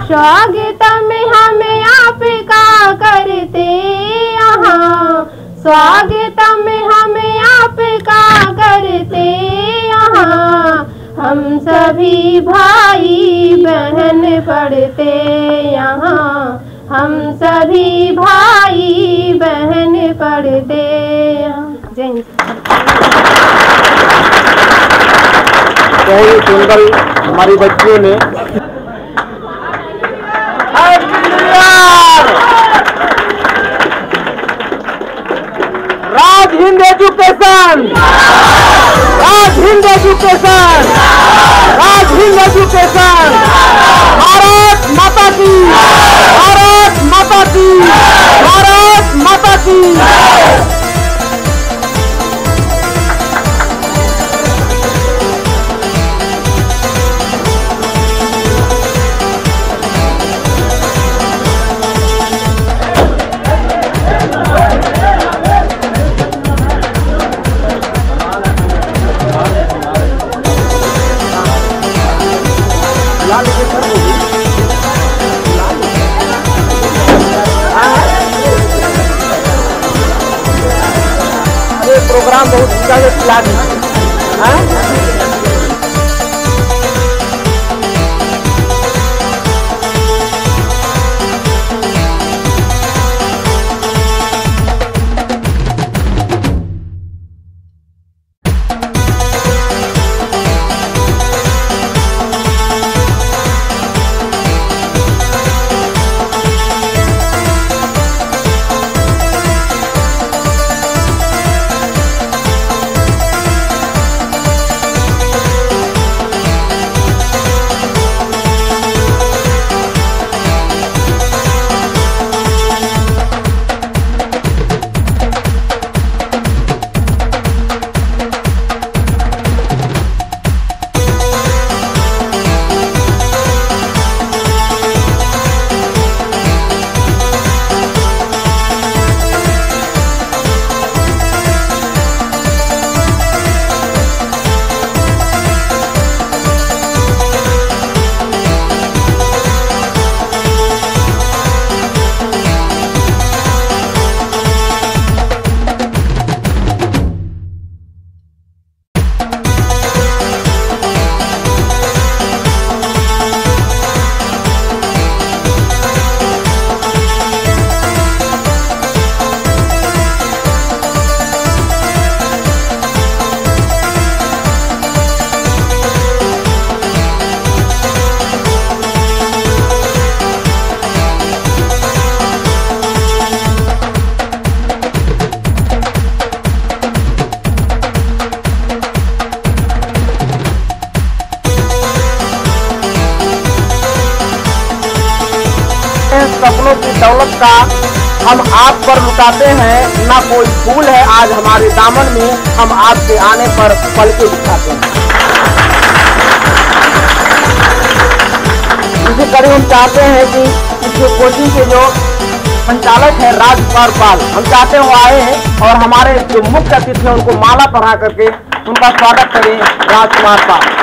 स्वागतम हम आपका करते यहाँ, स्वागतम हम आपका करते यहाँ। हम सभी भाई बहन पढ़ते यहाँ, हम सभी भाई बहन पढ़ते यहाँ। जय बहुत सुंदर हमारी बच्चियों ने राज हिंद एजुकेशन, राज हिंद एजुकेशन, राज हिंद एजुकेशन। भारत माता की, भारत माता की, भारत माता की। प्रोग्राम बहुत अच्छा है। सपनों की दौलत का हम आप पर लुटाते हैं, ना कोई फूल है आज हमारे दामन में, हम आपके आने पर पलके दिखाते हैं। इसी कड़ी हम चाहते हैं कि इस कोचिंग के जो संचालक है राजकुमार पाल, हम चाहते हैं वो आए हैं और हमारे जो मुख्य अतिथि हैं उनको माला पहना करके उनका स्वागत करें। राजकुमार पाल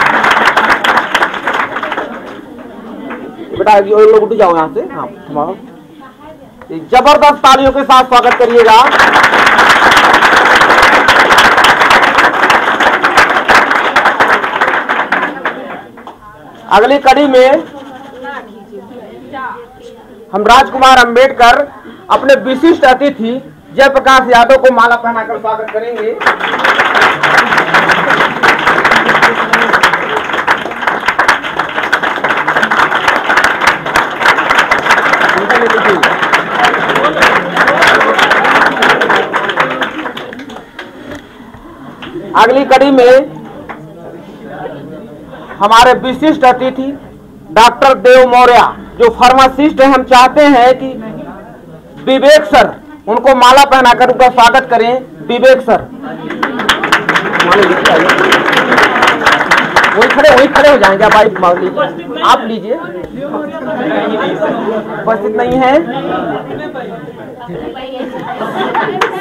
बेटा लोग उठ जाओ यहाँ से। हाँ हमारा जबरदस्त तालियों के साथ स्वागत करिएगा। अगली कड़ी में हम राजकुमार अंबेडकर अपने विशिष्ट अतिथि जयप्रकाश यादव को माला पहनाकर स्वागत करेंगे। अगली कड़ी में हमारे विशिष्ट अतिथि डॉक्टर देव मौर्य जो फार्मासिस्ट हैं, हम चाहते हैं कि विवेक सर उनको माला पहनाकर उनका स्वागत करें। विवेक सर वही खड़े हो जाएंगे। आप लीजिए। उपस्थित नहीं है।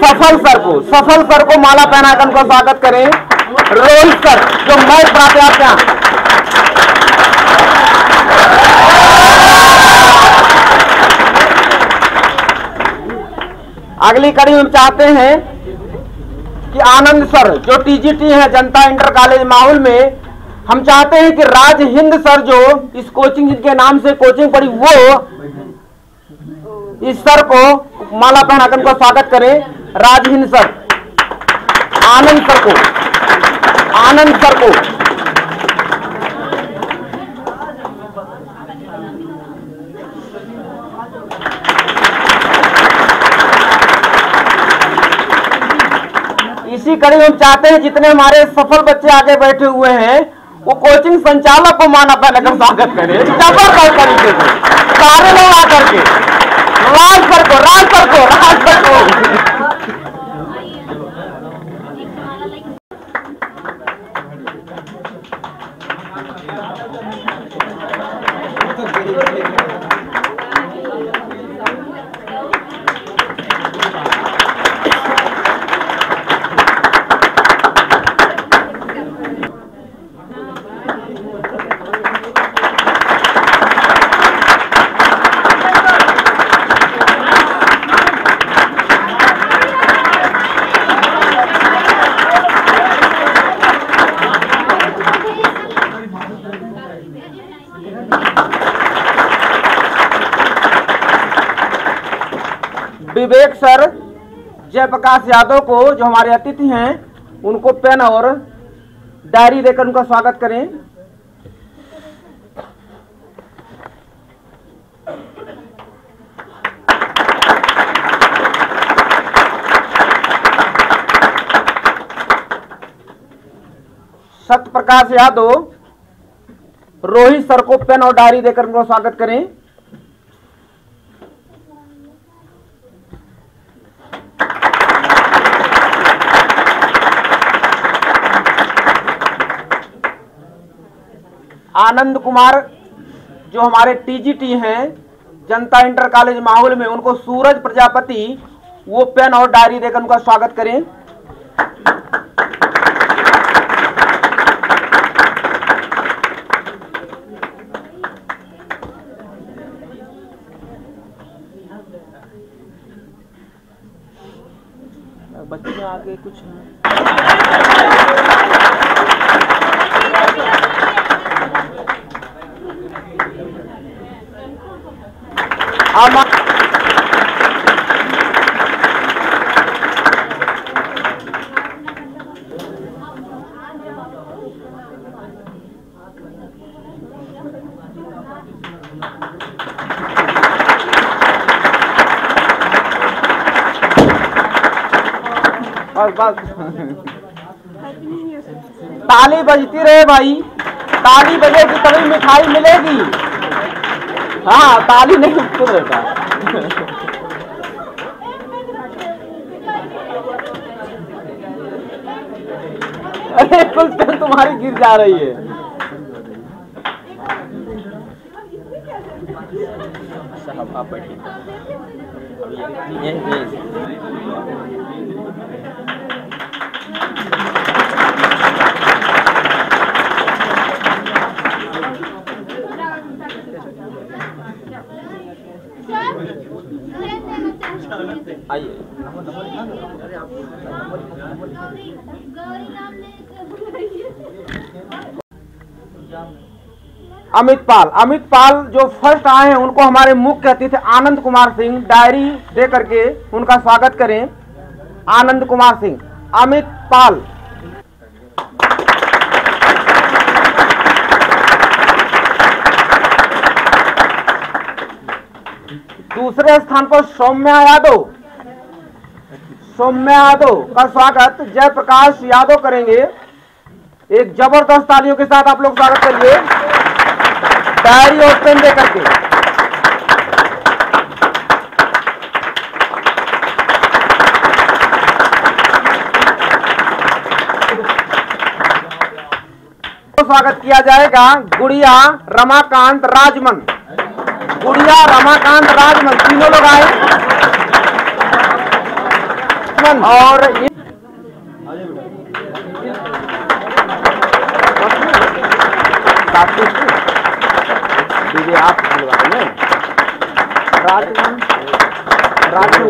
सफल सर को माला पहनाकर उनका स्वागत करें। रोहित सर जो मैथ प्राध्यापक हैं, अगली कड़ी हम चाहते हैं कि आनंद सर जो टीजीटी है जनता इंटर कॉलेज माहौल में, हम चाहते हैं कि राज हिंद सर जो इस कोचिंग के नाम से कोचिंग पड़ी, वो इस सर को माला पहनाकर उनका स्वागत करें। राज हिंद सर, आनंद सर को, आनंद सर को। इसी कड़ी हम चाहते हैं जितने हमारे सफल बच्चे आगे बैठे हुए हैं वो कोचिंग संचालक को माला पहनाकर स्वागत करें जबरदस्त तरीके से, सारे लोग आकर के। राज सर को, राज सर को, राज सर को। विवेक सर, जयप्रकाश यादव को जो हमारे अतिथि हैं उनको पेन और डायरी देकर उनका स्वागत करें। सत्यप्रकाश यादव, रोहित सर को पेन और डायरी देकर उनका स्वागत करें। आनंद कुमार जो हमारे टीजीटी हैं जनता इंटर कॉलेज माहौल में, उनको सूरज प्रजापति वो पेन और डायरी देकर उनका स्वागत करें। बच्चे आगे कुछ बस ताली बजती रहे भाई, ताली बजेगी तभी मिठाई मिलेगी। हाँ, ताली नहीं खुद रहता। अरे कुल पेन तुम्हारी गिर जा रही है। साहब आप बैठिए। आइए। अमित पाल जो फर्स्ट आए हैं उनको हमारे मुख्य अतिथि आनंद कुमार सिंह डायरी दे करके उनका स्वागत करें। आनंद कुमार सिंह, अमित पाल। दूसरे स्थान पर सौम्या यादव का स्वागत जयप्रकाश यादव करेंगे। एक जबरदस्त तालियों के साथ आप लोग स्वागत करिए डायरी और पेन दे करके। तो स्वागत किया जाएगा गुड़िया रमाकांत राजमन। गुड़िया रमाकांत राजमन तीनों लोग आए और दीजिए आप राजमन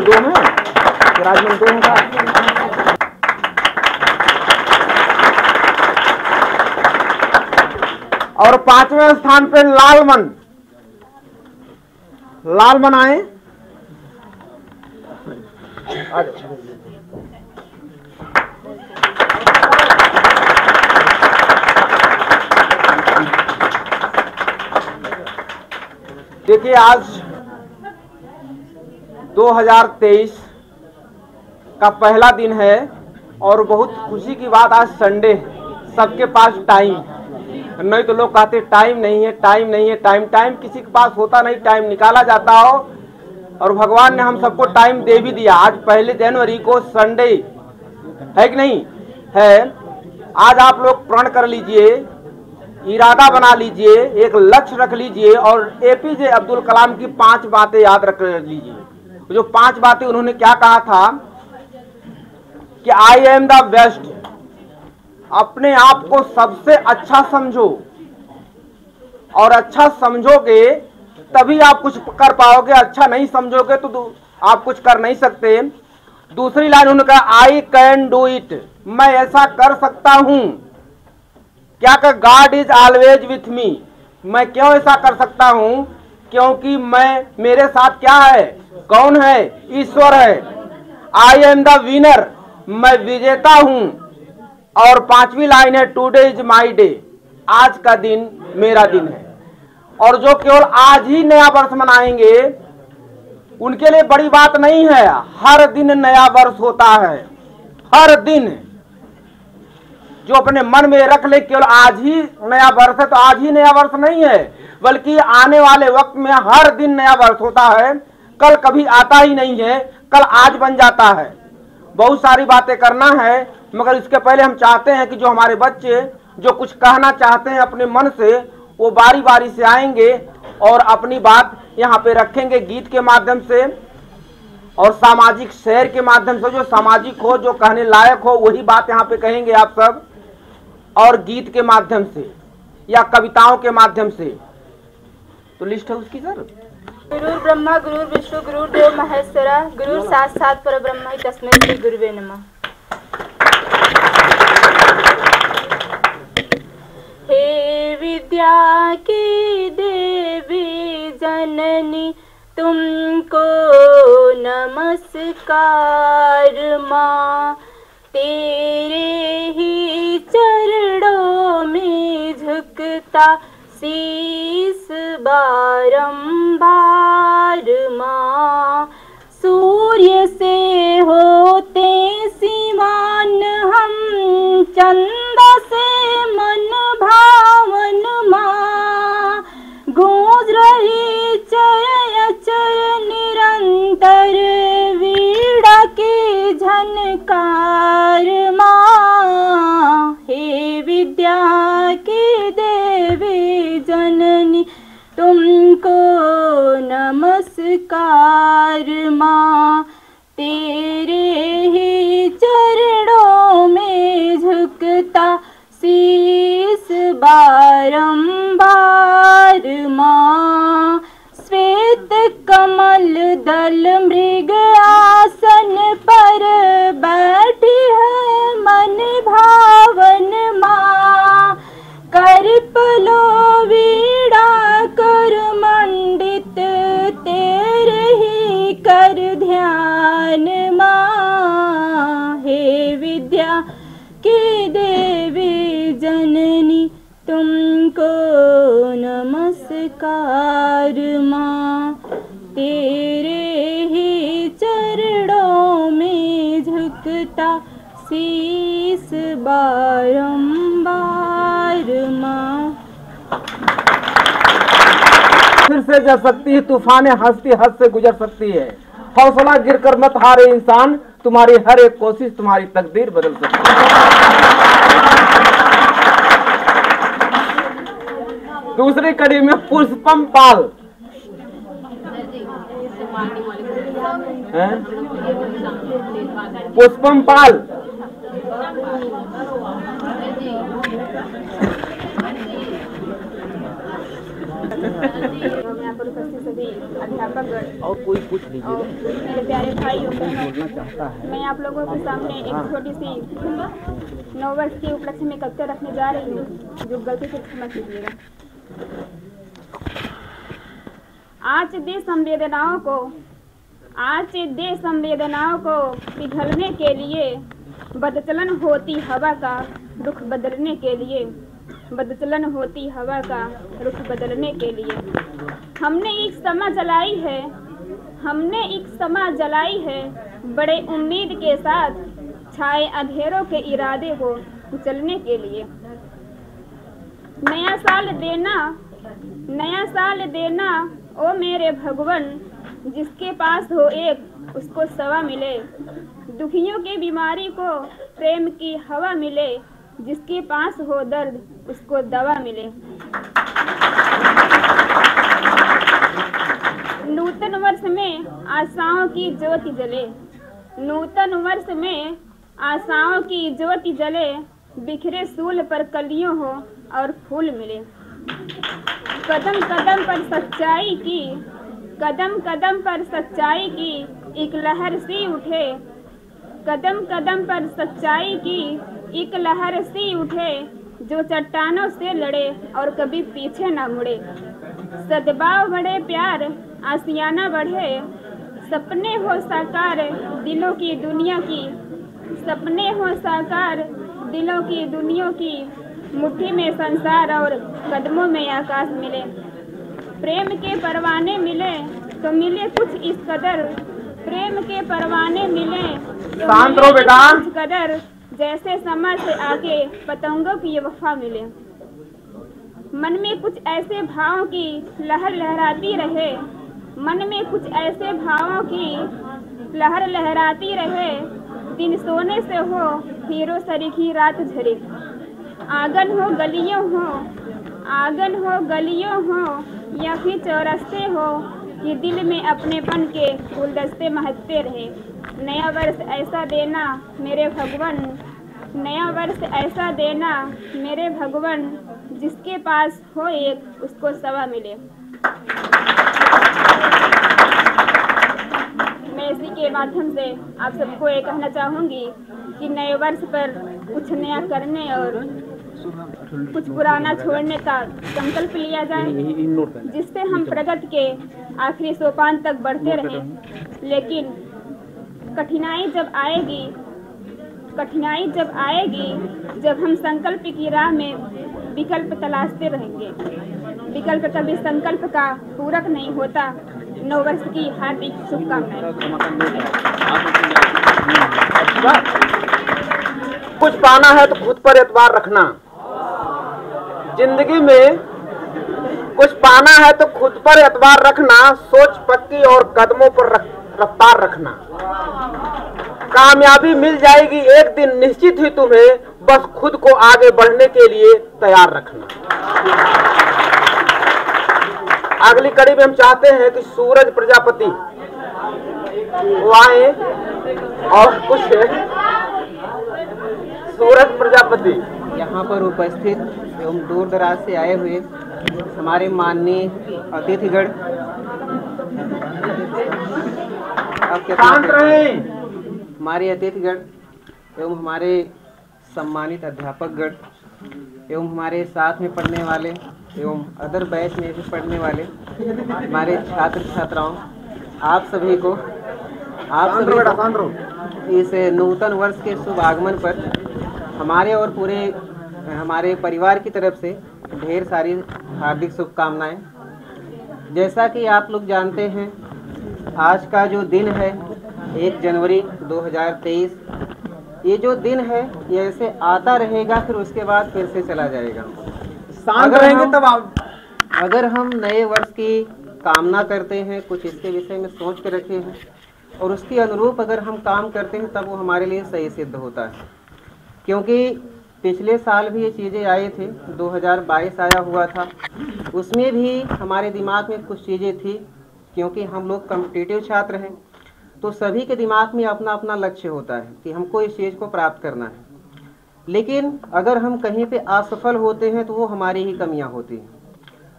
दो में विराजमान दो होगा। और 5वें स्थान पे लालमन, लालमन आए। देखिए आज 2023 का पहला दिन है और बहुत खुशी की बात, आज संडे है, सबके पास टाइम। नहीं तो लोग कहते टाइम नहीं है, टाइम नहीं है। टाइम किसी के पास होता नहीं, टाइम निकाला जाता हो और भगवान ने हम सबको टाइम दे भी दिया। आज 1 जनवरी को संडे है कि नहीं है। आज आप लोग प्रण कर लीजिए, इरादा बना लीजिए, एक लक्ष्य रख लीजिए और एपीजे अब्दुल कलाम की 5 बातें याद रख लीजिए। जो 5 बातें उन्होंने क्या कहा था कि आई एम द बेस्ट। अपने आप को सबसे अच्छा समझो और अच्छा समझोगे तभी आप कुछ कर पाओगे, अच्छा नहीं समझोगे तो आप कुछ कर नहीं सकते। दूसरी लाइन उन्होंने कहा आई कैन डू इट, मैं ऐसा कर सकता हूं। क्या कहा, God is always with me. मैं क्यों ऐसा कर सकता हूं, क्योंकि मैं, मेरे साथ क्या है, कौन है, ईश्वर है। आई एम द विनर, मैं विजेता हूं। और 5वीं लाइन है टुडे इज माई डे, आज का दिन मेरा दिन है। और जो केवल आज ही नया वर्ष मनाएंगे उनके लिए बड़ी बात नहीं है, हर दिन नया वर्ष होता है, हर दिन। जो अपने मन में रख ले केवल आज ही नया वर्ष है, तो आज ही नया वर्ष नहीं है, बल्कि आने वाले वक्त में हर दिन नया वर्ष होता है। कल कभी आता ही नहीं है, कल आज बन जाता है। बहुत सारी बातें करना है, मगर इसके पहले हम चाहते हैं कि जो हमारे बच्चे जो कुछ कहना चाहते हैं अपने मन से, वो बारी बारी से आएंगे और अपनी बात यहाँ पे रखेंगे गीत के माध्यम से और सामाजिक शेर के माध्यम से। जो सामाजिक हो, जो कहने लायक हो, वही बात यहाँ पे कहेंगे आप सब, और गीत के माध्यम से या कविताओं के माध्यम से। तो लिस्ट है उसकी सर। गुरु ब्रह्मा गुरु विष्णु गुरु देव महेश्वरा, गुरु साक्षात् परब्रह्म तस्मै श्री गुरुवे नमः। हे विद्या की देवी जननी, तुमको नमस्कार माँ। तेरे ही चरणों में झुकता शीस बारंबार माँ। सूर्य से होते सीमान हम, चंदा से मन भावन माँ। गूंज रही चरण चरण निरंतर, वीणा की झनकार माँ। हे विद्या की देवी जननी, तुमको नमस्कार माँ। तेरे ही चरणों में झुकता शीस बारंबार माँ। श्वेत कमल दल मृग आसन पर बैठी है मन भावन माँ। कर पलो वीणा कर मंडित, तेरे ही कर ध्यान माँ। हे विद्या की देवी जननी, तुमको नमस्कार माँ। तेरे ही चरणों में झुकता शीस बारंबार माँ। फिर से जा सकती है तूफान, हंसती हंस से गुजर सकती है। हौसला गिरकर मत हारे इंसान, तुम्हारी हर एक कोशिश तुम्हारी तकदीर बदल सकती है। दूसरी कड़ी में पुष्पम पाल हैं? पुष्पम पाल उपस्थित सभी अध्यापकगण और कोई पूछ लीजिए। और मेरे प्यारे भाई और बहनों, बोलना चाहता है। मैं आप लोगों के सामने एक छोटी सी 9 वर्ष के उपलक्ष्य में कविता रखने जा रही हूँ, जो गलती से क्षमा कीजिएगा। आज दे संवेदनाओं को पिघलने के लिए, बदचलन होती हवा का रुख बदलने के लिए, बदचलन होती हवा का रुख बदलने के लिए। हमने एक समा जलाई है बड़े उम्मीद के साथ, छाए अंधेरों के इरादे को कुचलने के लिए। नया साल देना ओ मेरे भगवन, जिसके पास हो एक उसको सवा मिले। दुखियों के बीमारी को प्रेम की हवा मिले, जिसके पास हो दर्द उसको दवा मिले। नूतन वर्ष में आशाओं की ज्योति जले, नूतन वर्ष में आशाओं की ज्योति जले, बिखरे सूल पर कलियों हो और फूल मिले। कदम कदम पर सच्चाई की, कदम कदम पर सच्चाई की एक लहर सी उठे, कदम कदम पर सच्चाई की एक लहर सी उठे, जो चट्टानों से लड़े और कभी पीछे ना मुड़े। सद्भाव बढ़े, प्यार आशियाना बढ़े, सपने हो साकार दिलों की दुनिया की, सपने हो साकार दिलों की दुनिया की। मुट्ठी में संसार और कदमों में आकाश मिले। प्रेम के परवाने मिले तो मिले कुछ इस कदर, प्रेम के परवाने मिले तो शांत रहो बेटा। कुछ कदर, जैसे समय से आगे पतंगों की ये वफा मिले। मन में कुछ ऐसे भावों की लहर लहराती रहे, मन में कुछ ऐसे भावों की लहर लहराती रहे, दिन सोने से हो हीरो सरीखी रात झरे। आंगन हो गलियों हो या फिर चौरस्ते हो, ये दिल में अपनेपन के गुलदस्ते महकते रहे। नया वर्ष ऐसा देना मेरे भगवन, नया वर्ष ऐसा देना मेरे भगवन, जिसके पास हो एक उसको सवा मिले। मैं इसी के माध्यम से आप सबको ये कहना चाहूँगी कि नए वर्ष पर कुछ नया करने और कुछ पुराना छोड़ने का संकल्प लिया जाए, जिससे हम प्रगति के आखिरी सोपान तक बढ़ते रहें। लेकिन कठिनाई जब आएगी जब हम संकल्प की राह में विकल्प तलाशते रहेंगे। विकल्प कभी संकल्प का पूरक नहीं होता। नव वर्ष की हार्दिक शुभकामनाएं। कुछ पाना है तो खुद पर एतबार रखना। जिंदगी में कुछ पाना है तो खुद पर एतबार रखना, सोच पक्की और कदमों पर रफ्तार रखना। कामयाबी मिल जाएगी एक दिन निश्चित ही तुम्हें, बस खुद को आगे बढ़ने के लिए तैयार रखना। अगली कड़ी में हम चाहते हैं कि सूरज प्रजापति वो आए और कुछ सूरज प्रजापति यहाँ पर उपस्थित एवं दूर दराज से आए हुए हमारे माननीय अतिथिगण, शांत रहें। हमारे अतिथिगण एवं हमारे सम्मानित अध्यापकगण एवं हमारे साथ में पढ़ने वाले एवं अदर बैच में भी पढ़ने वाले हमारे छात्र छात्राओं, आप सभी को इस नूतन वर्ष के शुभ आगमन पर हमारे और पूरे हमारे परिवार की तरफ से ढेर सारी हार्दिक शुभकामनाएं। जैसा कि आप लोग जानते हैं, आज का जो दिन है 1 जनवरी 2023, ये जो दिन है ये ऐसे आता रहेगा, फिर उसके बाद फिर से चला जाएगा। शांत रहेंगे तब आप। अगर हम नए वर्ष की कामना करते हैं, कुछ इसके विषय में सोच के रखे हैं और उसके अनुरूप अगर हम काम करते हैं, तब वो हमारे लिए सही सिद्ध होता है। क्योंकि पिछले साल भी ये चीज़ें आई थी, 2022 आया हुआ था, उसमें भी हमारे दिमाग में कुछ चीज़ें थी। क्योंकि हम लोग कॉम्पिटिटिव छात्र हैं, तो सभी के दिमाग में अपना अपना लक्ष्य होता है कि हमको इस चीज़ को प्राप्त करना है। लेकिन अगर हम कहीं पे असफल होते हैं तो वो हमारी ही कमियां होती हैं।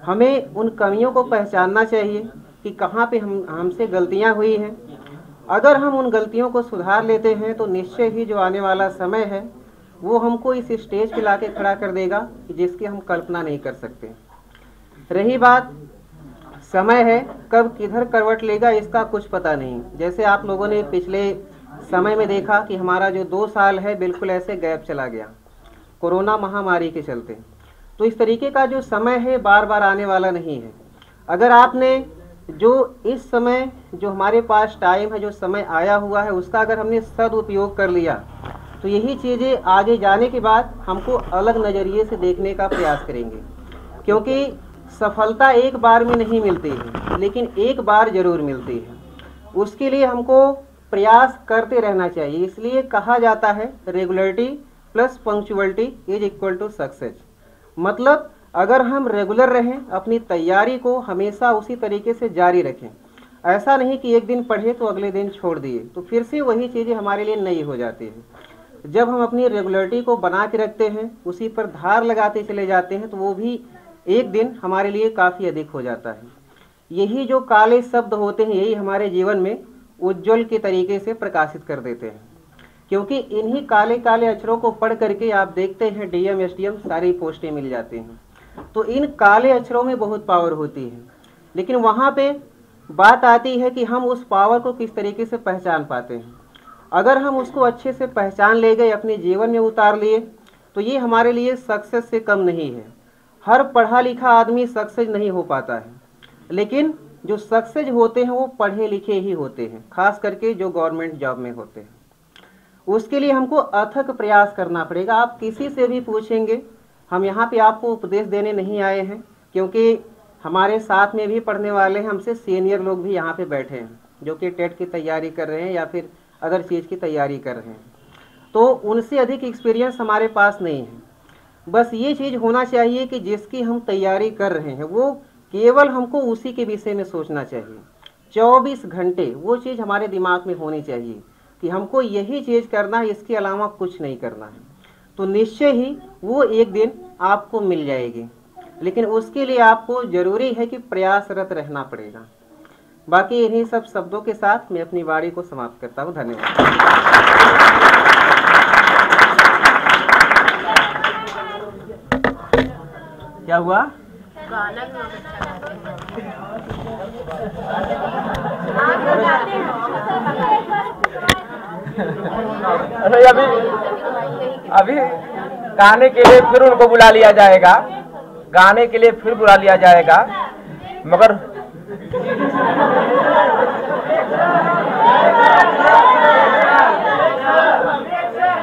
हमें उन कमियों को पहचानना चाहिए कि कहाँ पे हमसे गलतियाँ हुई हैं। अगर हम उन गलतियों को सुधार लेते हैं तो निश्चय ही जो आने वाला समय है वो हमको इस स्टेज पे लाके खड़ा कर देगा जिसकी हम कल्पना नहीं कर सकते। रही बात समय है, कब किधर करवट लेगा इसका कुछ पता नहीं। जैसे आप लोगों ने पिछले समय में देखा कि हमारा जो 2 साल है बिल्कुल ऐसे गैप चला गया कोरोना महामारी के चलते। तो इस तरीके का जो समय है बार बार आने वाला नहीं है। अगर आपने जो इस समय जो हमारे पास टाइम है, जो समय आया हुआ है, उसका अगर हमने सदुपयोग कर लिया तो यही चीज़ें आगे जाने के बाद हमको अलग नज़रिए से देखने का प्रयास करेंगे। क्योंकि सफलता एक बार में नहीं मिलती है, लेकिन एक बार ज़रूर मिलती है। उसके लिए हमको प्रयास करते रहना चाहिए। इसलिए कहा जाता है regularity plus punctuality is equal to success. मतलब अगर हम रेगुलर रहें, अपनी तैयारी को हमेशा उसी तरीके से जारी रखें। ऐसा नहीं कि एक दिन पढ़े तो अगले दिन छोड़ दिए, तो फिर से वही चीज़ें हमारे लिए नई हो जाती है। जब हम अपनी रेगुलरिटी को बना के रखते हैं, उसी पर धार लगाते चले जाते हैं, तो वो भी एक दिन हमारे लिए काफ़ी अधिक हो जाता है। यही जो काले शब्द होते हैं, यही हमारे जीवन में उज्ज्वल के तरीके से प्रकाशित कर देते हैं। क्योंकि इन्हीं काले काले अक्षरों को पढ़ करके आप देखते हैं डीएम एसडीएम सारी पोस्टें मिल जाती हैं। तो इन काले अक्षरों में बहुत पावर होती है, लेकिन वहाँ पे बात आती है कि हम उस पावर को किस तरीके से पहचान पाते हैं। अगर हम उसको अच्छे से पहचान ले गए, अपने जीवन में उतार लिए, तो ये हमारे लिए सक्सेस से कम नहीं है। हर पढ़ा लिखा आदमी सक्सेस नहीं हो पाता है, लेकिन जो सक्सेस होते हैं वो पढ़े लिखे ही होते हैं, खास करके जो गवर्नमेंट जॉब में होते हैं। उसके लिए हमको अथक प्रयास करना पड़ेगा। आप किसी से भी पूछेंगे, हम यहाँ पे आपको उपदेश देने नहीं आए हैं, क्योंकि हमारे साथ में भी पढ़ने वाले हैं, हमसे सीनियर लोग भी यहाँ पे बैठे हैं जो कि टेट की तैयारी कर रहे हैं या फिर अदर चीज़ की तैयारी कर रहे हैं। तो उनसे अधिक एक्सपीरियंस हमारे पास नहीं है। बस ये चीज़ होना चाहिए कि जिसकी हम तैयारी कर रहे हैं वो केवल हमको उसी के विषय में सोचना चाहिए। 24 घंटे वो चीज़ हमारे दिमाग में होनी चाहिए कि हमको यही चीज़ करना है, इसके अलावा कुछ नहीं करना है। तो निश्चय ही वो एक दिन आपको मिल जाएगी, लेकिन उसके लिए आपको ज़रूरी है कि प्रयासरत रहना पड़ेगा। बाकी इन्हीं सब शब्दों के साथ मैं अपनी वाणी को समाप्त करता हूँ। धन्यवाद। क्या हुआ? अभी गाने के लिए फिर उनको बुला लिया जाएगा, गाने के लिए फिर बुला लिया जाएगा, मगर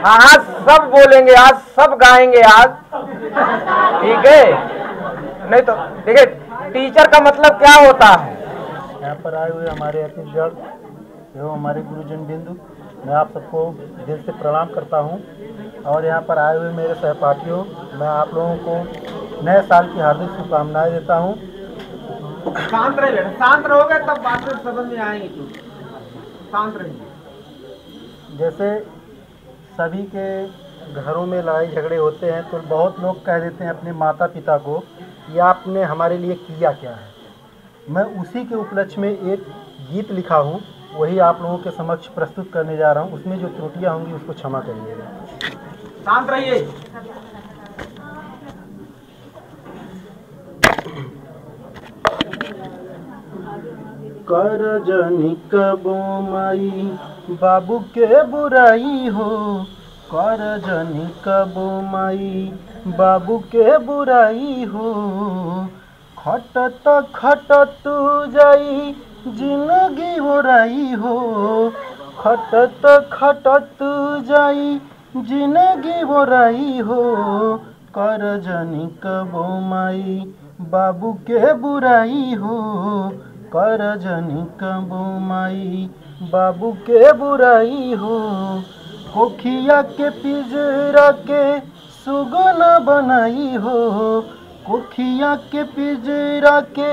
हाँ सब बोलेंगे आज, सब गाएंगे आज, ठीक है? नहीं तो देखिए टीचर का मतलब क्या होता है। यहाँ पर आए हुए हमारे अतिथिगण एवं हमारे गुरुजन बिंदु, मैं आप सबको दिल से प्रणाम करता हूँ। और यहाँ पर आए हुए मेरे सहपाठियों, मैं आप लोगों को नए साल की हार्दिक शुभकामनाएं देता हूँ। शांत रहिए बेटा, शांत रहोगे तब बात में समझ में आएंगे। शांत रहिए। जैसे सभी के घरों में लड़ाई झगड़े होते हैं तो बहुत लोग कह देते हैं अपने माता पिता को कि आपने हमारे लिए किया क्या है। मैं उसी के उपलक्ष्य में एक गीत लिखा हूँ, वही आप लोगों के समक्ष प्रस्तुत करने जा रहा हूँ। उसमें जो त्रुटियाँ होंगी उसको क्षमा करिएगा। शांत रहिए। कर जनी कबो माई बाबू के बुराई हो, कर जनी कबो माई बाबू के बुराई हो। खटत खटत जाई जिंदगी ओराई हो, खटत खटत जाई जिंदगी ओराई हो। कर जनी कबो माई बाबू के बुराई हो, कर जनी कबो माई बाबू के बुराई हो। कोखिया के पिंजरा के सुगन बनाई हो, कोखिया के पिंजरा के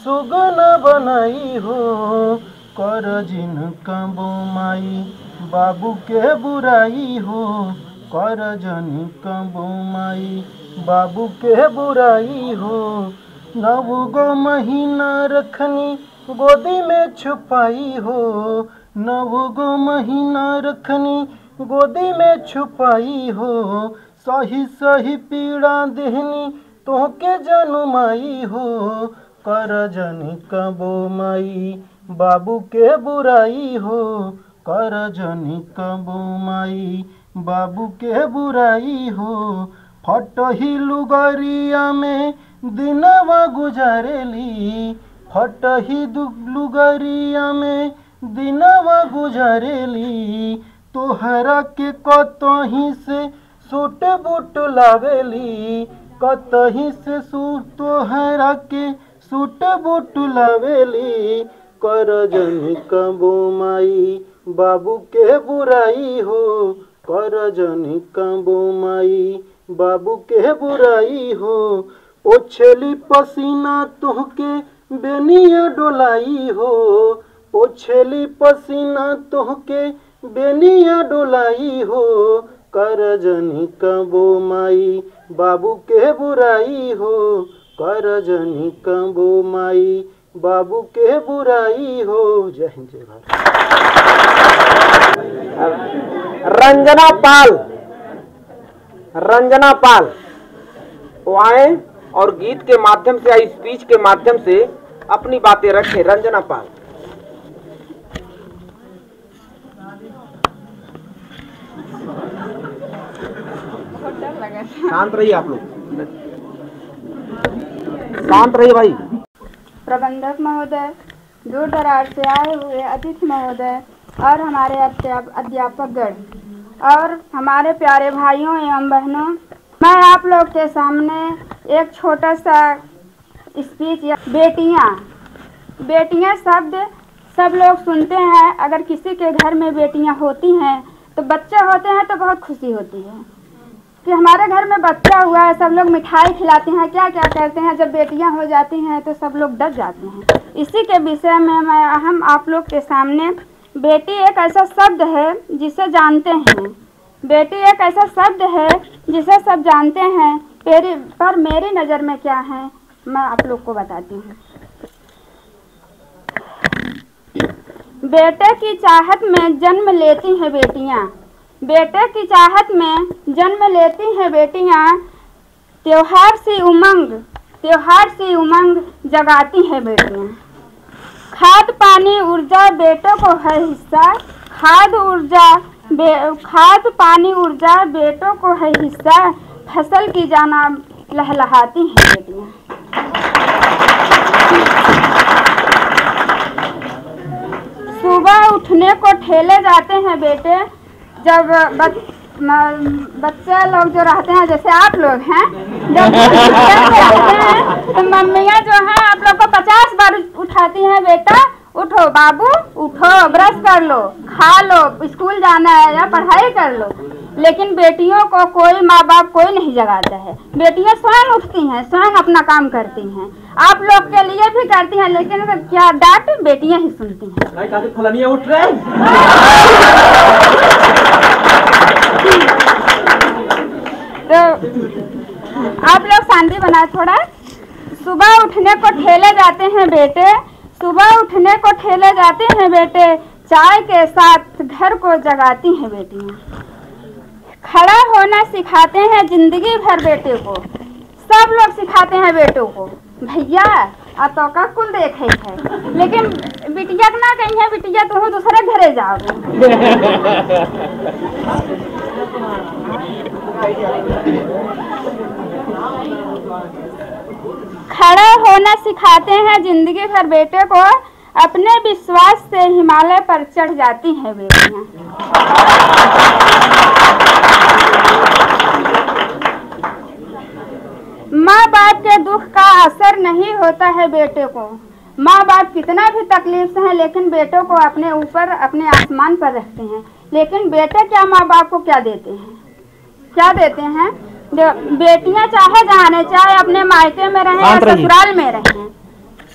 सुगन बनाई हो। कर जिन कबो माई बाबू के बुराई हो, कर जनी कबो माई बाबू के बुराई हो। 9 गो महीना रखनी गोदी में छुपाई हो, 9 गो महीना रखनी गोदी में छुपाई हो, सही सही पीड़ा देहनी तोहके जनुमाई हो, कर जनी कबो माई बाबू के बुराई हो, कर जनी कबो माई बाबू के बुराई हो, फटही लुगरिया में दिनवा गुजारेली, फटही लुगरिया में दिनवा गुजारेली, तोहरा के कतही से सूट बूट लावेली, कतही से सूट तोहरा के सूट बूट लावेली, कर जनी कबो माई बाबू के बुराई हो, कर जनी कबो माई बाबू के बुराई हो, ओछली पसीना तोहके बेनिया डोलाई हो, ओछली पसीना तोहके बेनिया डोलाई हो, कर जनी कबो माई बाबू के बुराई हो, कर जनी कबो माई बाबू के बुराई हो। जय हिंद जय भारत। रंजना पाल वो आए और गीत के माध्यम से या स्पीच के माध्यम से अपनी बातें रखें। रंजना पाल। शांत रहिए, आप लोग शांत रहिए भाई। प्रबंधक महोदय, दूर दराज से आए हुए अतिथि महोदय और हमारे अध्यापकगण और हमारे प्यारे भाइयों एवं बहनों, मैं आप लोग के सामने एक छोटा सा स्पीच या बेटियां शब्द सब लोग सुनते हैं। अगर किसी के घर में बेटियां होती हैं तो बच्चे होते हैं तो बहुत खुशी होती है कि हमारे घर में बच्चा हुआ है। सब लोग मिठाई खिलाते हैं, क्या क्या करते हैं। जब बेटियां हो जाती हैं तो सब लोग डर जाते हैं। इसी के विषय में हम आप लोग के सामने, बेटी एक ऐसा शब्द है जिसे जानते हैं, बेटी एक ऐसा शब्द है जिसे सब जानते हैं, पर मेरी नज़र में क्या है मैं आप लोग को बताती हूँ। बेटे की चाहत में जन्म लेती हैं बेटियाँ, बेटे की चाहत में जन्म लेती हैं बेटियाँ, त्योहार सी उमंग जगाती हैं बेटियाँ। खाद पानी ऊर्जा बेटों को है हिस्सा, खाद पानी ऊर्जा बेटों को है हिस्सा, फसल की जाना लहलहाती हैं बेटियाँ। सुबह उठने को ठेले जाते हैं बेटे, जब बच्चे लोग जो रहते हैं जैसे आप लोग हैं, जब रहते हैं तो मम्मियाँ जो हैं आप लोग को 50 बार उठाती हैं, बेटा उठो बाबू उठो, ब्रश कर लो, खा लो, स्कूल जाना है या पढ़ाई कर लो। लेकिन बेटियों को कोई माँ बाप कोई नहीं जगाता है। बेटियां स्वयं उठती हैं, स्वयं अपना काम करती हैं। आप लोग के लिए भी करती हैं, लेकिन क्या डांट बेटियां ही सुनती हैं। उठ रहे तो आप लोग शांति बनाए थोड़ा। सुबह उठने को ठेले जाते हैं बेटे, सुबह उठने को ठेले जाते हैं बेटे, चाय के साथ घर को जगाती हैं बेटियां। खड़ा होना सिखाते हैं जिंदगी भर बेटे को, सब लोग सिखाते हैं बेटों को, भैया तो का कुल देखे है, लेकिन बिटिया ना कहीं है, बिटिया तुम दूसरे घरे जाओगे। खड़ा होना सिखाते हैं जिंदगी भर बेटे को, अपने विश्वास से हिमालय पर चढ़ जाती हैं बेटियां। माँ बाप के दुख का असर नहीं होता है बेटे को। माँ बाप कितना भी तकलीफ से हैं, लेकिन बेटों को अपने ऊपर अपने आसमान पर रखते हैं। लेकिन बेटे क्या माँ बाप को क्या देते हैं, क्या देते हैं? बेटियां चाहे जाने, चाहे अपने मायके में रहें या ससुराल में रहें,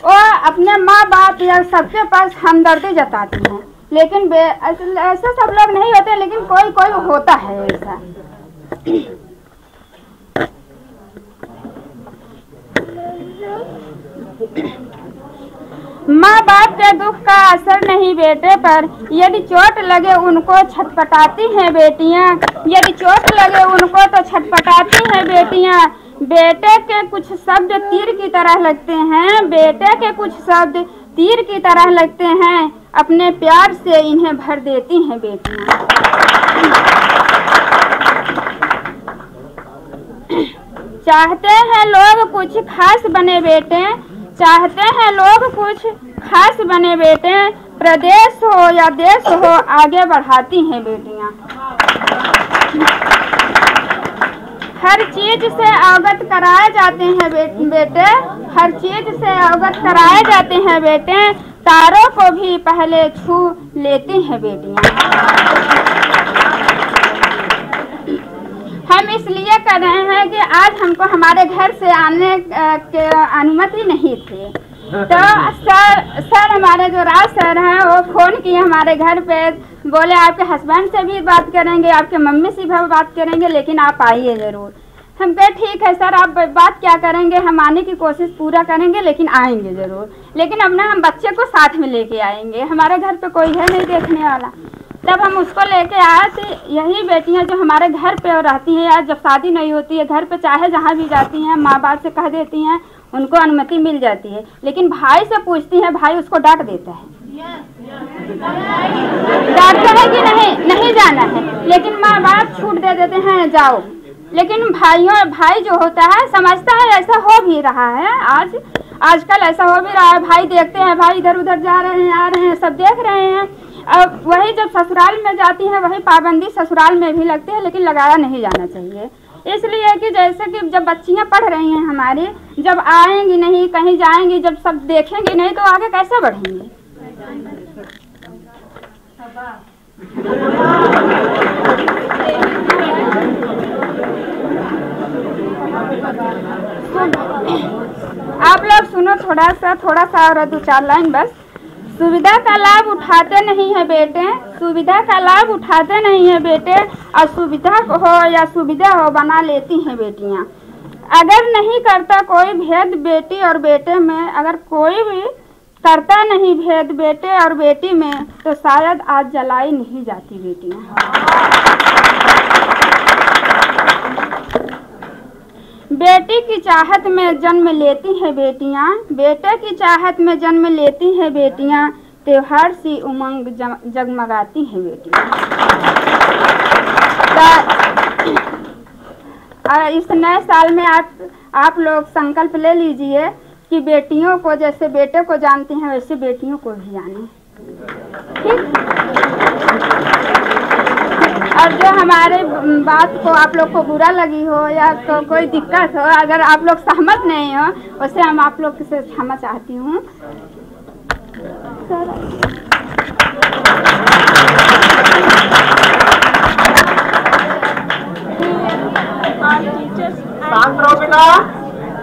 और अपने माँ बाप या सबके पास हमदर्दी जताती हैं। लेकिन ऐसे सब लोग नहीं होते, लेकिन कोई कोई होता है ऐसा। माँ बाप के दुख का असर नहीं बेटे पर, यदि चोट लगे उनको छटपटाती हैं बेटियाँ, यदि चोट लगे उनको तो छटपटाती हैं बेटियाँ। बेटे के कुछ शब्द तीर की तरह लगते हैं, बेटे के कुछ शब्द तीर की तरह लगते हैं, अपने प्यार से इन्हें भर देती हैं बेटियाँ। चाहते हैं लोग कुछ खास बने बेटे, चाहते हैं लोग कुछ खास बने बेटे, प्रदेश हो या देश हो आगे बढ़ाती हैं बेटियां। हर चीज से अवगत कराए जाते हैं बेटे, हर चीज से अवगत कराए जाते हैं बेटे, तारों को भी पहले छू लेती हैं बेटियां। हम इसलिए कर रहे हैं कि आज हमको हमारे घर से आने के अनुमति नहीं थी, तो सर हमारे जो राज सर हैं वो फ़ोन किए हमारे घर पे, बोले आपके हस्बैंड से भी बात करेंगे, आपके मम्मी से भी बात करेंगे, लेकिन आप आइए ज़रूर। हम कहे ठीक है सर, आप बात क्या करेंगे, हम आने की कोशिश पूरा करेंगे, लेकिन आएंगे ज़रूर, लेकिन अब ना हम बच्चे को साथ में लेके आएंगे, हमारे घर पे कोई है नहीं देखने वाला। तब हम उसको लेके आए, तो यही बेटियां जो हमारे घर पे रहती हैं, या जब शादी नहीं होती है घर पे चाहे जहाँ भी जाती हैं, माँ बाप से कह देती हैं, उनको अनुमति मिल जाती है, लेकिन भाई से पूछती हैं, भाई उसको डांट देता है, डांटता है कि नहीं जाना है, लेकिन माँ बाप छूट दे देते हैं जाओ। लेकिन भाई जो होता है समझता है, ऐसा हो भी रहा है, आजकल ऐसा हो भी रहा है, भाई देखते हैं, भाई इधर उधर जा रहे हैं, आ रहे हैं, सब देख रहे हैं। अब वही जब ससुराल में जाती है, वही पाबंदी ससुराल में भी लगती है, लेकिन लगाया नहीं जाना चाहिए। इसलिए कि जैसे कि जब बच्चियां पढ़ रही हैं हमारी, जब आएंगी नहीं, कहीं जाएंगी, जब सब देखेंगी नहीं, तो आगे कैसे बढ़ेंगे। आप लोग सुनो थोड़ा सा और 2-4 लाइन बस। सुविधा का लाभ उठाते नहीं है बेटे, सुविधा का लाभ उठाते नहीं है बेटे, असुविधा हो या सुविधा हो बना लेती हैं बेटियां। अगर नहीं करता कोई भेद बेटी और बेटे में, अगर कोई भी करता नहीं भेद बेटे और बेटी में, तो शायद आज जलाई नहीं जाती बेटियां। बेटी की चाहत में जन्म लेती हैं बेटियां, बेटे की चाहत में जन्म लेती हैं बेटियां, त्योहार सी उमंग जगमगाती हैं बेटियां। इस नए साल में आप लोग संकल्प ले लीजिए कि बेटियों को जैसे बेटे को जानते हैं, वैसे बेटियों को भी जाने, ठीक। और जो हमारे बात को आप लोग को बुरा लगी हो या कोई दिक्कत हो, अगर आप लोग सहमत नहीं हो, उससे हम आप लोग से क्षमा चाहती हूँ।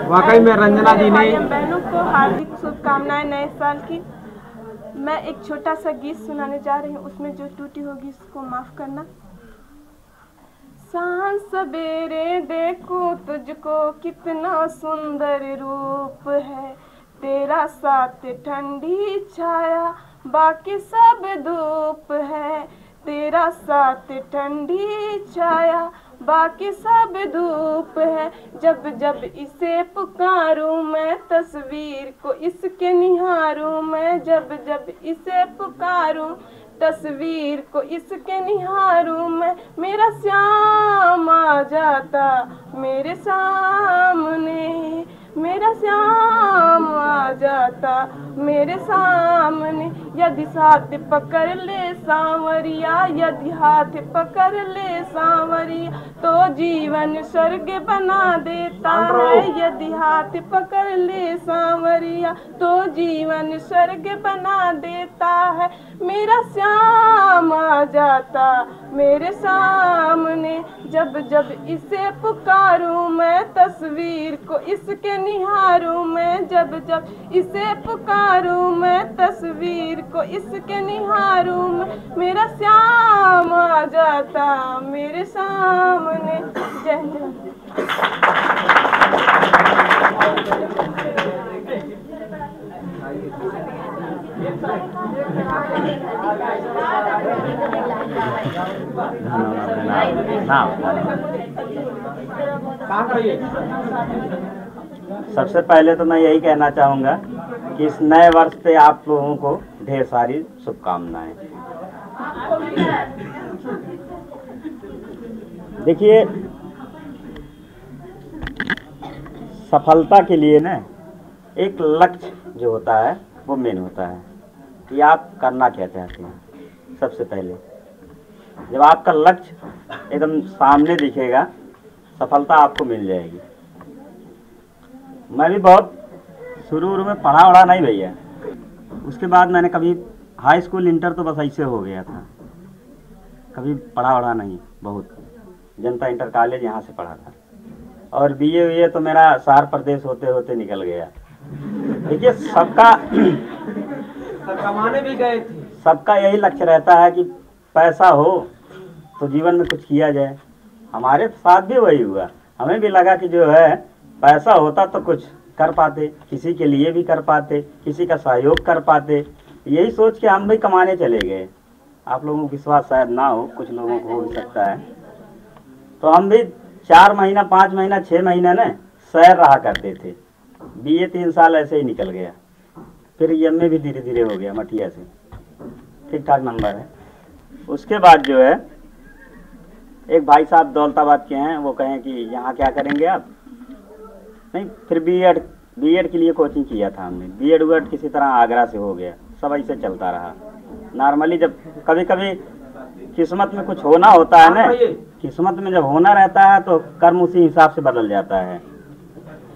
वाकई में रंजना जी ने बहनों को हार्दिक शुभकामनाएं नए साल की। मैं एक छोटा सा गीत सुनाने जा रही हूँ, उसमें जो टूटी होगी उसको माफ करना। सांझ सवेरे देखूं तुझको कितना सुंदर रूप है, तेरा साथ ठंडी छाया बाकी सब धूप है, तेरा साथ ठंडी छाया बाकी सब धूप है। जब जब इसे पुकारूं मैं तस्वीर को इसके निहारूं मैं, जब जब इसे पुकारूं तस्वीर को इसके निहारूं मैं, मेरा श्याम आ जाता मेरे सामने, मेरा श्याम आ जाता मेरे सामने। यदि साथ पकड़ ले सांवरिया, यदि हाथ पकड़ ले सांवरिया, तो जीवन स्वर्ग बना देता है। यदि हाथ पकड़ ले सांवरिया, तो जीवन स्वर्ग बना देता है। मेरा श्याम आ जाता मेरे सामने, जब जब इसे पुकारूं मैं तस्वीर को इसके निहारूं मैं, जब जब इसे पुकारूं मैं तस्वीर को इसके निहारूं मैं, मेरा श्याम आ जाता मेरे सामने। जय जय। ना हो पाए। सबसे पहले तो मैं यही कहना चाहूँगा कि इस नए वर्ष पे आप लोगों को ढेर सारी शुभकामनाएं। देखिए, सफलता के लिए ना एक लक्ष्य जो होता है वो मेन होता है कि आप करना क्या चाहते हैं। सबसे पहले जब आपका लक्ष्य एकदम सामने दिखेगा, सफलता आपको मिल जाएगी। मैं भी बहुत शुरू में पढ़ा वढ़ा नहीं भैया, उसके बाद मैंने कभी हाई स्कूल इंटर तो बस ऐसे हो गया था, कभी पढ़ा वढ़ा नहीं। बहुत जनता इंटर कॉलेज यहाँ से पढ़ा था, और बीए तो मेरा शहर प्रदेश होते होते निकल गया। देखिए, सबका कमाने भी गए थे, सबका यही लक्ष्य रहता है कि पैसा हो तो जीवन में कुछ किया जाए। हमारे साथ भी वही हुआ, हमें भी लगा कि जो है पैसा होता तो कुछ कर पाते, किसी के लिए भी कर पाते, किसी का सहयोग कर पाते। यही सोच के हम भी कमाने चले गए। आप लोगों को विश्वास शायद ना हो, कुछ लोगों को हो भी सकता है। तो हम भी 4 महीना 5 महीना 6 महीना ना शहर रहा करते थे। बीए 3 साल ऐसे ही निकल गया, फिर एमए भी धीरे धीरे हो गया मठिया से, ठीक ठाक नंबर है। उसके बाद जो है एक भाई साहब दौलताबाद के हैं, वो कहें कि यहाँ क्या करेंगे आप। नहीं, फिर बीएड के लिए कोचिंग किया था हमने। बीएड वीएड किसी तरह आगरा से हो गया, सब ऐसे चलता रहा। नॉर्मली जब कभी कभी किस्मत में कुछ होना होता है ना, किस्मत में जब होना रहता है तो कर्म उसी हिसाब से बदल जाता है।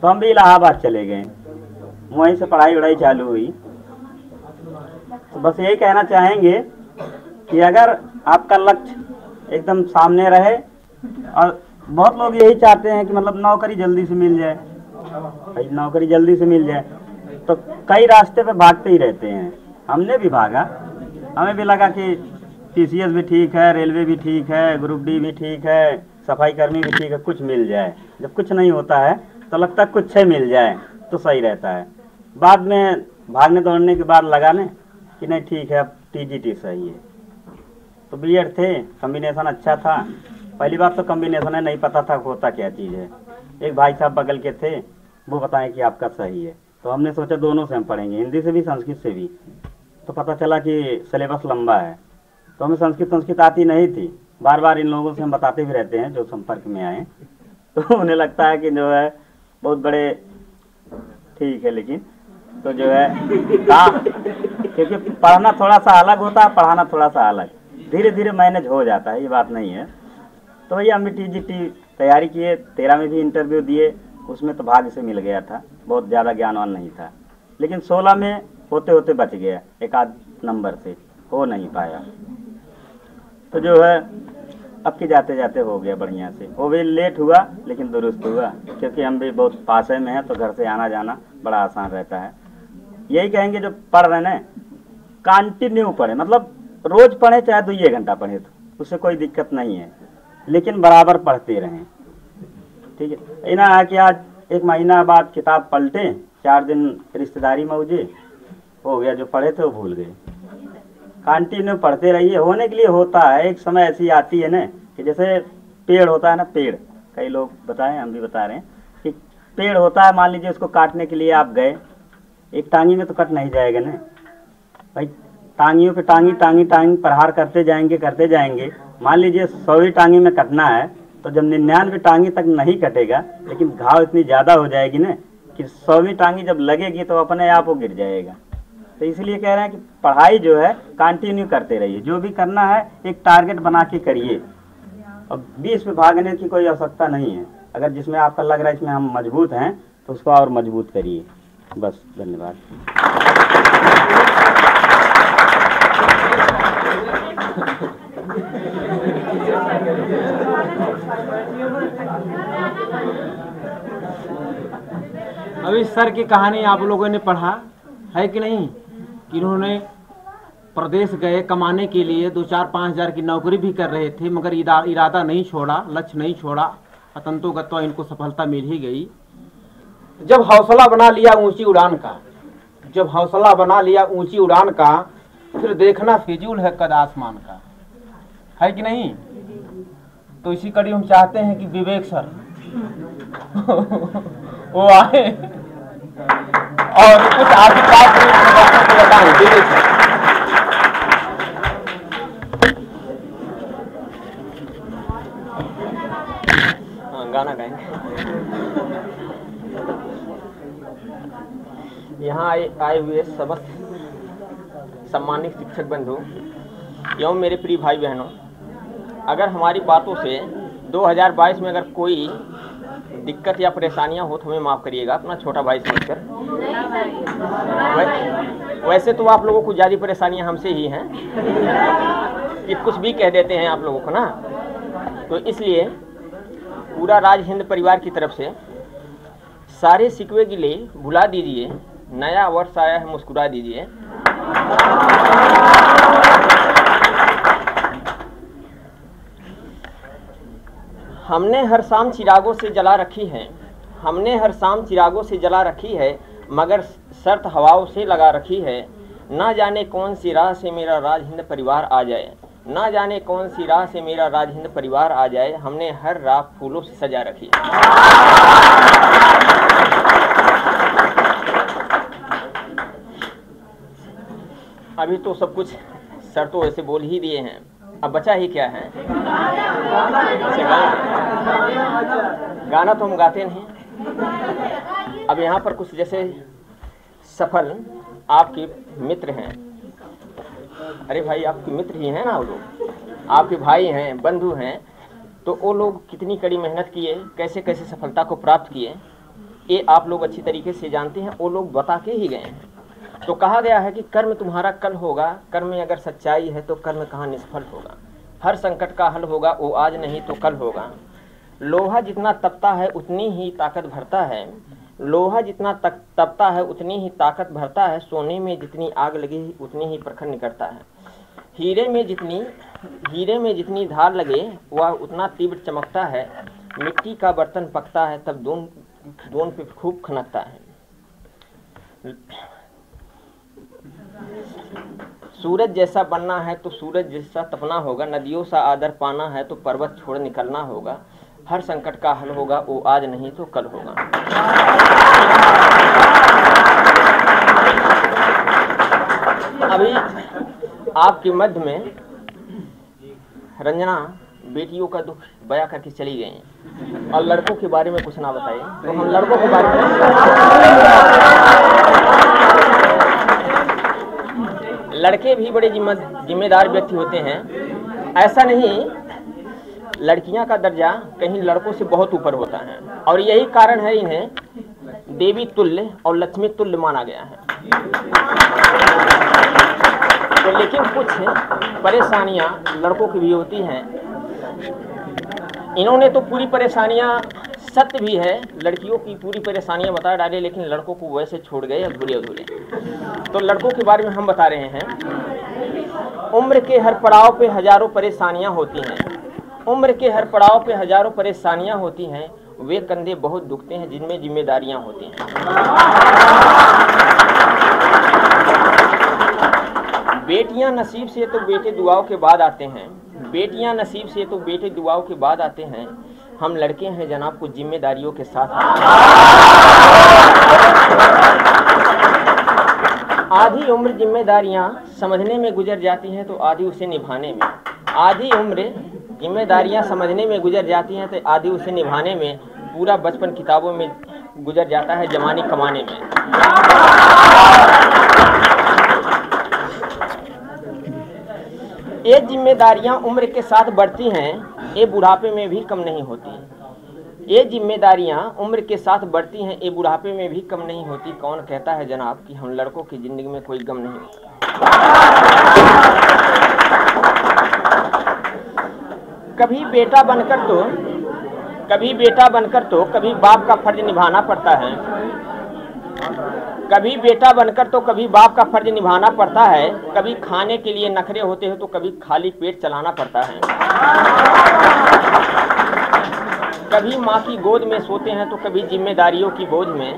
तो हम भी इलाहाबाद चले गए, वहीं से पढ़ाई वढ़ाई चालू हुई। तो बस यही कहना चाहेंगे कि अगर आपका लक्ष्य एकदम सामने रहे, और बहुत लोग यही चाहते हैं कि मतलब नौकरी जल्दी से मिल जाए, भाई नौकरी जल्दी से मिल जाए, तो कई रास्ते पे भागते ही रहते हैं। हमने भी भागा, हमें भी लगा कि टीसीएस भी ठीक है, रेलवे भी ठीक है, ग्रुप डी भी ठीक है, सफाई कर्मी भी ठीक है, कुछ मिल जाए। जब कुछ नहीं होता है तो लगता है कुछ मिल जाए तो सही रहता है। बाद में भागने दौड़ने के बाद लगा ने कि नहीं ठीक है, अब टीजीटी सही है। तो बीएड थे, कम्बिनेशन अच्छा था। पहली बात तो कम्बिनेशन है, नहीं पता था होता क्या चीज़ है। एक भाई साहब बगल के थे, वो बताएं कि आपका सही है। तो हमने सोचा दोनों से हम पढ़ेंगे, हिंदी से भी संस्कृत से भी। तो पता चला कि सिलेबस लंबा है, तो हमें संस्कृत आती नहीं थी। बार बार इन लोगों से हम बताते भी रहते हैं जो संपर्क में आए, तो उन्हें लगता है कि जो है बहुत बड़े ठीक है, लेकिन तो जो है क्योंकि पढ़ना थोड़ा सा अलग होता है, पढ़ाना थोड़ा सा अलग, धीरे धीरे मैनेज हो जाता है, ये बात नहीं है। तो भैया हम भी टीजीटी तैयारी किए, 13 में भी इंटरव्यू दिए, उसमें तो भाग्य से मिल गया था, बहुत ज़्यादा ज्ञानवान नहीं था। लेकिन 16 में होते होते बच गया, एक आध नंबर से हो नहीं पाया। तो जो है अब के जाते जाते हो गया बढ़िया से। वो भी लेट हुआ लेकिन दुरुस्त हुआ, क्योंकि हम भी बहुत पास में हैं, तो घर से आना जाना बड़ा आसान रहता है। यही कहेंगे जो पढ़ रहे हैं कंटिन्यू पढ़े, मतलब रोज पढ़े, चाहे 2 घंटा पढ़े, तो उससे कोई दिक्कत नहीं है, लेकिन बराबर पढ़ते रहें, ठीक है। इना है कि आज 1 महीना बाद किताब पलटे, 4 दिन रिश्तेदारी मौजे हो गया, जो पढ़े थे वो भूल गए। कंटिन्यू पढ़ते रहिए, होने के लिए होता है। एक समय ऐसी आती है ना कि जैसे पेड़ होता है ना, पेड़, कई लोग बताएं, हम भी बता रहे हैं कि पेड़ होता है, मान लीजिए उसको काटने के लिए आप गए, एक टांगी में तो कट नहीं जाएगा ना भाई, टांगियों पे टांगी प्रहार करते जाएंगे। मान लीजिए 100वीं टांगी में कटना है, तो जब 99 टांगी तक नहीं कटेगा, लेकिन घाव इतनी ज़्यादा हो जाएगी ना कि 100वीं टांगी जब लगेगी तो अपने आप वो गिर जाएगा। तो इसलिए कह रहे हैं कि पढ़ाई जो है कंटिन्यू करते रहिए, जो भी करना है एक टारगेट बना के करिए, और 20 में भागने की कोई आवश्यकता नहीं है। अगर जिसमें आपका लग रहा है इसमें हम मजबूत हैं तो उसको और मजबूत करिए। बस, धन्यवाद। अभी सर की कहानी आप लोगों ने पढ़ा है कि नहीं, कि इन्होंने प्रदेश गए कमाने के लिए, 2-4-5 हज़ार की नौकरी भी कर रहे थे, मगर इरादा नहीं छोड़ा, लक्ष्य नहीं छोड़ा, अतंतो गत्वा इनको सफलता मिल ही गई। जब हौसला बना लिया ऊंची उड़ान का, जब हौसला बना लिया ऊंची उड़ान का, फिर देखना फिजूल है कद आसमान का, है कि नहीं। तो इसी कड़ी हम चाहते हैं कि विवेक सर वो आए और कुछ आशीर्वाद बच्चों को बताएं। विवेक सर गाना गाएंगे। यहाँ आए हुए समस्त सम्मानित शिक्षक बंधु एवं मेरे प्रिय भाई बहनों, अगर हमारी बातों से 2022 में अगर कोई दिक्कत या परेशानियां हो तो हमें माफ़ करिएगा, अपना छोटा भाई समझकर। वैसे तो आप लोगों को ज़्यादा परेशानियां हमसे ही हैं कि कुछ भी कह देते हैं आप लोगों को ना, तो इसलिए पूरा राज हिंद परिवार की तरफ से सारे शिकवे गिले भुला दीजिए, नया वर्ष आया है मुस्कुरा दीजिए। हमने हर शाम चिरागों से जला रखी है, हमने हर शाम चिरागों से जला रखी है, मगर शर्त हवाओं से लगा रखी है। ना जाने कौन सी राह से मेरा राज हिंद परिवार आ जाए, ना जाने कौन सी राह से मेरा राज हिंद परिवार आ जाए, हमने हर राह फूलों से सजा रखी है। अभी तो सब कुछ सर तो ऐसे बोल ही दिए हैं, अब बचा ही क्या है। गाना तो हम गाते नहीं। अब यहाँ पर कुछ जैसे सफल आपके मित्र हैं, अरे भाई आपके मित्र ही हैं ना, वो लोग आपके भाई हैं, बंधु हैं, तो वो लोग कितनी कड़ी मेहनत किए, कैसे कैसे सफलता को प्राप्त किए, ये आप लोग अच्छी तरीके से जानते हैं। वो लोग बता के ही गए हैं। तो कहा गया है कि कर्म तुम्हारा कल होगा, कर्म में अगर सच्चाई है तो कर्म कहाँ निष्फल होगा। हर संकट का हल होगा, वो आज नहीं तो कल होगा। लोहा जितना तपता है उतनी ही ताकत भरता है, लोहा जितना तपता है उतनी ही ताकत भरता है। सोने में जितनी आग लगे उतनी ही प्रखर निकलता है। हीरे में जितनी धार लगे वह उतना तीव्र चमकता है। मिट्टी का बर्तन पकता है तब दोन पे खूब खनकता है। सूरज जैसा बनना है तो सूरज जैसा तपना होगा। नदियों सा आदर पाना है तो पर्वत छोड़ निकलना होगा। हर संकट का हल होगा, वो आज नहीं तो कल होगा। अभी आपके मध्य में रंजना बेटियों का दुख बयां करके चली गई और लड़कों के बारे में कुछ ना बताइए, तो हम लड़कों के बारे में लड़के भी बड़े जिम्मेदार व्यक्ति होते हैं। ऐसा नहीं, लड़कियां का दर्जा कहीं लड़कों से बहुत ऊपर होता है और यही कारण है इन्हें देवी तुल्य और लक्ष्मी तुल्य माना गया है। तो लेकिन कुछ परेशानियां लड़कों की भी होती हैं। इन्होंने तो पूरी परेशानियां, सत्य भी है, लड़कियों की पूरी परेशानियां बता डाले, लेकिन लड़कों को वैसे छोड़ गए अधूरे अधूरे। तो लड़कों के बारे में हम बता रहे हैं। उम्र के हर पड़ाव पे हजारों परेशानियां होती हैं, उम्र के हर पड़ाव पे हजारों परेशानियां होती हैं। वे कंधे बहुत दुखते हैं जिनमें जिम्मेदारियां होती हैं। बेटियां नसीब से तो बेटे दुआओं के बाद आते हैं, बेटियां नसीब से तो बेटे दुआओं के बाद आते हैं। हम लड़के हैं जनाब कुछ जिम्मेदारियों के साथ। आधी उम्र जिम्मेदारियां समझने में गुजर जाती हैं तो आधी उसे निभाने में। आधी उम्र जिम्मेदारियां समझने में गुजर जाती हैं तो आधी उसे निभाने में। पूरा बचपन किताबों में गुजर जाता है जवानी कमाने में। ये जिम्मेदारियां उम्र के साथ बढ़ती हैं, ये बुढ़ापे में भी कम नहीं होती। ये जिम्मेदारियां उम्र के साथ बढ़ती हैं, ये बुढ़ापे में भी कम नहीं होती। कौन कहता है जनाब कि हम लड़कों की जिंदगी में कोई गम नहीं होता। कभी बेटा बनकर तो कभी बाप का फर्ज निभाना पड़ता है। कभी बेटा बनकर तो कभी बाप का फर्ज निभाना पड़ता है। कभी खाने के लिए नखरे होते हैं तो कभी खाली पेट चलाना पड़ता है। कभी माँ की गोद में सोते हैं तो कभी जिम्मेदारियों की बोझ में।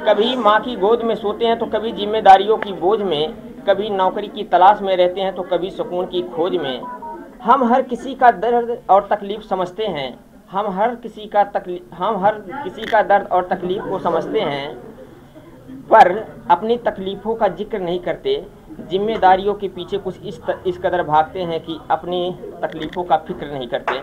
कभी माँ की गोद में सोते हैं तो कभी जिम्मेदारियों की बोझ में। कभी नौकरी की तलाश में रहते हैं तो कभी सुकून की खोज में। हम हर किसी का दर्द और तकलीफ समझते हैं, हम हर किसी का दर्द और तकलीफ को समझते हैं, पर अपनी तकलीफ़ों का जिक्र नहीं करते। जिम्मेदारियों के पीछे कुछ इस कदर भागते हैं कि अपनी तकलीफ़ों का फिक्र नहीं करते।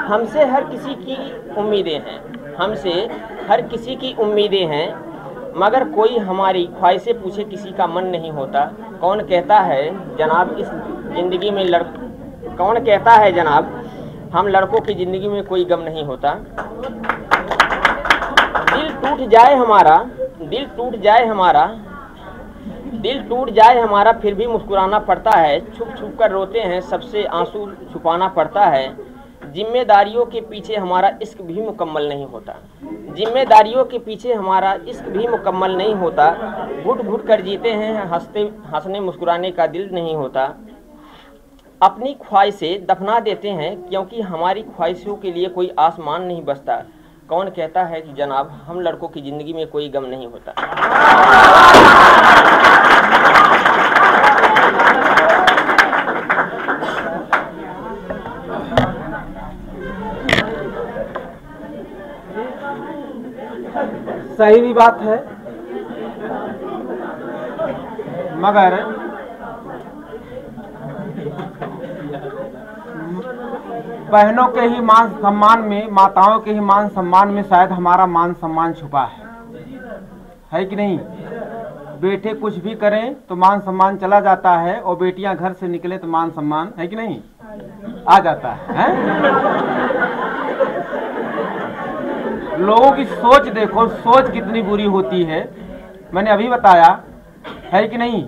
हमसे हर किसी की उम्मीदें हैं, हमसे हर किसी की उम्मीदें हैं, मगर कोई हमारी ख्वाहिशें पूछे किसी का मन नहीं होता। कौन कहता है जनाब इस ज़िंदगी में कौन कहता है जनाब हम लड़कों की ज़िंदगी में कोई गम नहीं होता। दिल टूट जाए हमारा फिर भी मुस्कुराना पड़ता है। छुप छुप कर रोते हैं, सबसे आंसू छुपाना पड़ता है। जिम्मेदारियों के पीछे हमारा इश्क भी मुकम्मल नहीं होता, जिम्मेदारियों के पीछे हमारा इश्क भी मुकम्मल नहीं होता। घुट घुट कर जीते हैं, हंसने मुस्कुराने का दिल नहीं होता। अपनी ख्वाहिशें दफना देते हैं क्योंकि हमारी ख्वाहिशों के लिए कोई आसमान नहीं बसता। कौन कहता है कि जनाब हम लड़कों की ज़िंदगी में कोई गम नहीं होता। सही भी बात है, मगर बहनों के ही मान सम्मान में, माताओं के ही मान सम्मान में शायद हमारा मान सम्मान छुपा है कि नहीं। बेटे कुछ भी करें तो मान सम्मान चला जाता है, और बेटियां घर से निकले तो मान सम्मान है कि नहीं आ जाता है? लोगों की सोच देखो, सोच कितनी बुरी होती है। मैंने अभी बताया है कि नहीं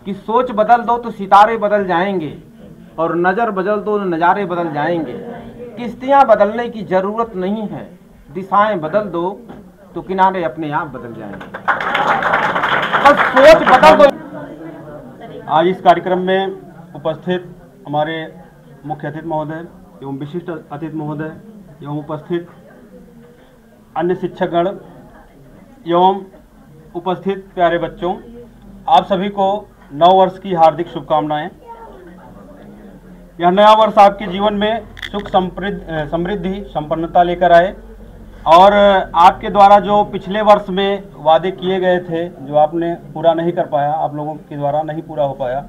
कि सोच बदल दो तो सितारे बदल जाएंगे, और नज़र बदल दो तो नज़ारे बदल जाएंगे। किश्तियाँ बदलने की ज़रूरत नहीं है, दिशाएं बदल दो तो किनारे अपने आप बदल जाएंगे। बस सोच बदल दो। आज इस कार्यक्रम में उपस्थित हमारे मुख्य अतिथि महोदय एवं विशिष्ट अतिथि महोदय एवं उपस्थित अन्य शिक्षकगण एवं उपस्थित प्यारे बच्चों, आप सभी को नव वर्ष की हार्दिक शुभकामनाएं। यह नया वर्ष आपके जीवन में सुख समृद्धि संपन्नता लेकर आए, और आपके द्वारा जो पिछले वर्ष में वादे किए गए थे जो आपने पूरा नहीं कर पाया, आप लोगों के द्वारा नहीं पूरा हो पाया,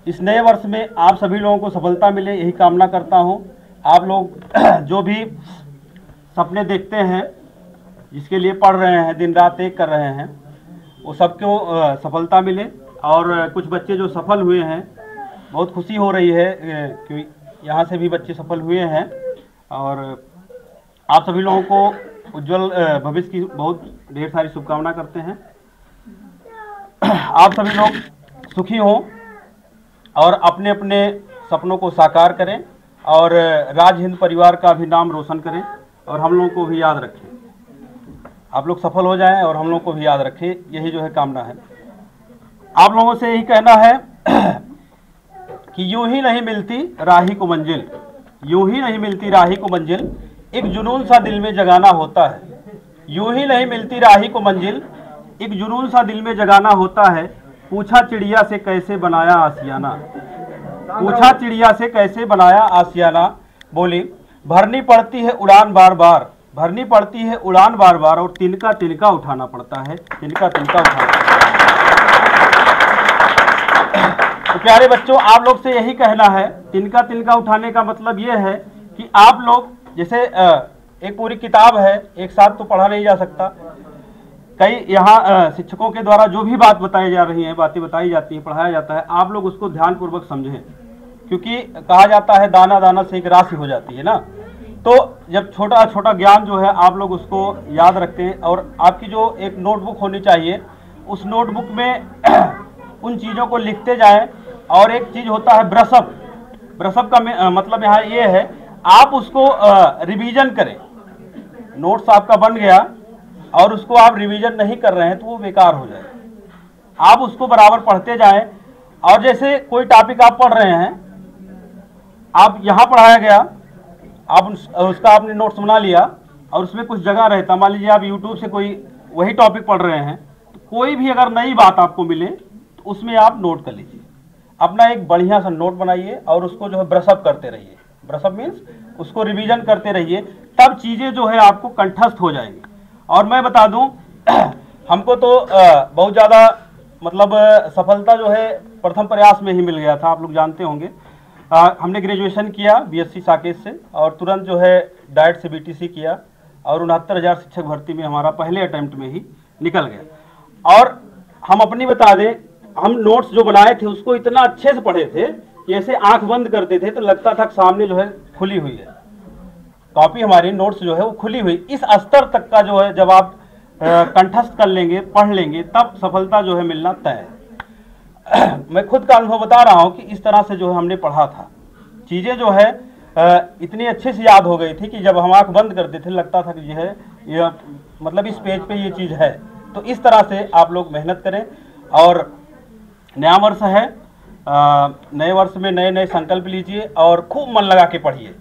इस नए वर्ष में आप सभी लोगों को सफलता मिले, यही कामना करता हूं। आप लोग जो भी सपने देखते हैं, जिसके लिए पढ़ रहे हैं, दिन रात एक कर रहे हैं, वो सबको सफलता मिले। और कुछ बच्चे जो सफल हुए हैं, बहुत खुशी हो रही है कि यहाँ से भी बच्चे सफल हुए हैं, और आप सभी लोगों को उज्जवल भविष्य की बहुत ढेर सारी शुभकामना करते हैं। आप सभी लोग सुखी हों और अपने अपने सपनों को साकार करें, और राज हिंद परिवार का भी नाम रोशन करें, और हम लोगों को भी याद रखें। आप लोग सफल हो जाएं और हम लोगों को भी याद रखें, यही जो है कामना है। आप लोगों से यही कहना है कि यूं ही नहीं मिलती राही को मंजिल, यूं ही नहीं मिलती राही को मंजिल, एक जुनून सा दिल में जगाना होता है। यूं ही नहीं मिलती राही को मंजिल, एक जुनून सा दिल में जगाना होता है। पूछा चिड़िया से कैसे बनाया आसियाना, पूछा चिड़िया से कैसे बनाया आसियाना, बोली भरनी पड़ती है उड़ान बार बार, भरनी पड़ती है उड़ान बार बार, और तिनका तिनका उठाना पड़ता है, तिनका तिनका उठाना। तो प्यारे बच्चों, आप लोग से यही कहना है, तिनका तिनका उठाने का मतलब ये है कि आप लोग, जैसे एक पूरी किताब है, एक साथ तो पढ़ा नहीं जा सकता। कई यहाँ शिक्षकों के द्वारा जो भी बात बताई जा रही है, बातें बताई जाती हैं, पढ़ाया जाता है, आप लोग उसको ध्यानपूर्वक समझें, क्योंकि कहा जाता है दाना दाना से एक राशि हो जाती है ना। तो जब छोटा छोटा ज्ञान जो है आप लोग उसको याद रखते हैं, और आपकी जो एक नोटबुक होनी चाहिए, उस नोटबुक में उन चीज़ों को लिखते जाएं। और एक चीज़ होता है ब्रशअप, ब्रशअप का मतलब यहाँ ये है, आप उसको रिवीजन करें। नोट्स आपका बन गया और उसको आप रिवीजन नहीं कर रहे हैं तो वो बेकार हो जाएगा। आप उसको बराबर पढ़ते जाएं, और जैसे कोई टॉपिक आप पढ़ रहे हैं, आप यहाँ पढ़ाया गया, आप उसका आपने नोट्स बना लिया, और उसमें कुछ जगह रहता, मान लीजिए आप यूट्यूब से कोई वही टॉपिक पढ़ रहे हैं, तो कोई भी अगर नई बात आपको मिले तो उसमें आप नोट कर लीजिए। अपना एक बढ़िया सा नोट बनाइए और उसको जो है ब्रशअप करते रहिए। ब्रशअप मीन्स उसको रिवीजन करते रहिए, तब चीज़ें जो है आपको कंठस्थ हो जाएंगी। और मैं बता दूं हमको तो बहुत ज़्यादा मतलब सफलता जो है प्रथम प्रयास में ही मिल गया था। आप लोग जानते होंगे हमने ग्रेजुएशन किया बीएससी साकेत से और तुरंत जो है डाइट से बीटीसी किया और 69,000 शिक्षक भर्ती में हमारा पहले अटेम्प्ट में ही निकल गया। और हम अपनी बता दें, हम नोट्स जो बनाए थे उसको इतना अच्छे से पढ़े थे कि ऐसे आंख बंद करते थे तो लगता था सामने जो है खुली हुई है कॉपी, हमारी नोट्स जो है वो खुली हुई। इस स्तर तक का जो है जब आप कंठस्थ कर लेंगे, पढ़ लेंगे, तब सफलता जो है मिलना तय है। मैं खुद का अनुभव बता रहा हूँ कि इस तरह से जो है हमने पढ़ा था, चीज़ें जो है इतनी अच्छे से याद हो गई थी कि जब हम आंख बंद करते थे लगता था कि यह मतलब इस पेज पे ये चीज़ है। तो इस तरह से आप लोग मेहनत करें। और नया वर्ष है, नए वर्ष में नए नए संकल्प लीजिए और खूब मन लगा के पढ़िए।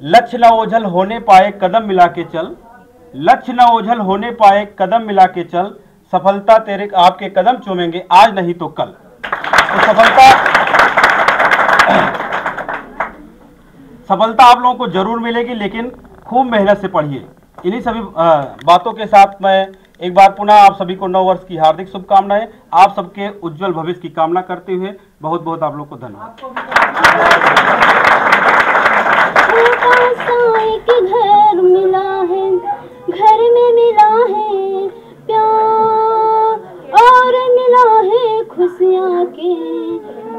लक्ष्य न ओझल होने पाए कदम मिला के चल, लक्ष्य न ओझल होने पाए कदम मिला के चल, सफलता तेरे आपके कदम चूमेंगे आज नहीं तो कल। तो सफलता आप लोगों को जरूर मिलेगी, लेकिन खूब मेहनत से पढ़िए। इन्हीं सभी बातों के साथ मैं एक बार पुनः आप सभी को नव वर्ष की हार्दिक शुभकामनाएं, आप सबके उज्जवल भविष्य की कामना करते हुए बहुत बहुत आप लोग को धन्यवाद। एक घर मिला है, घर में मिला है प्यार और मिला है खुशियाँ के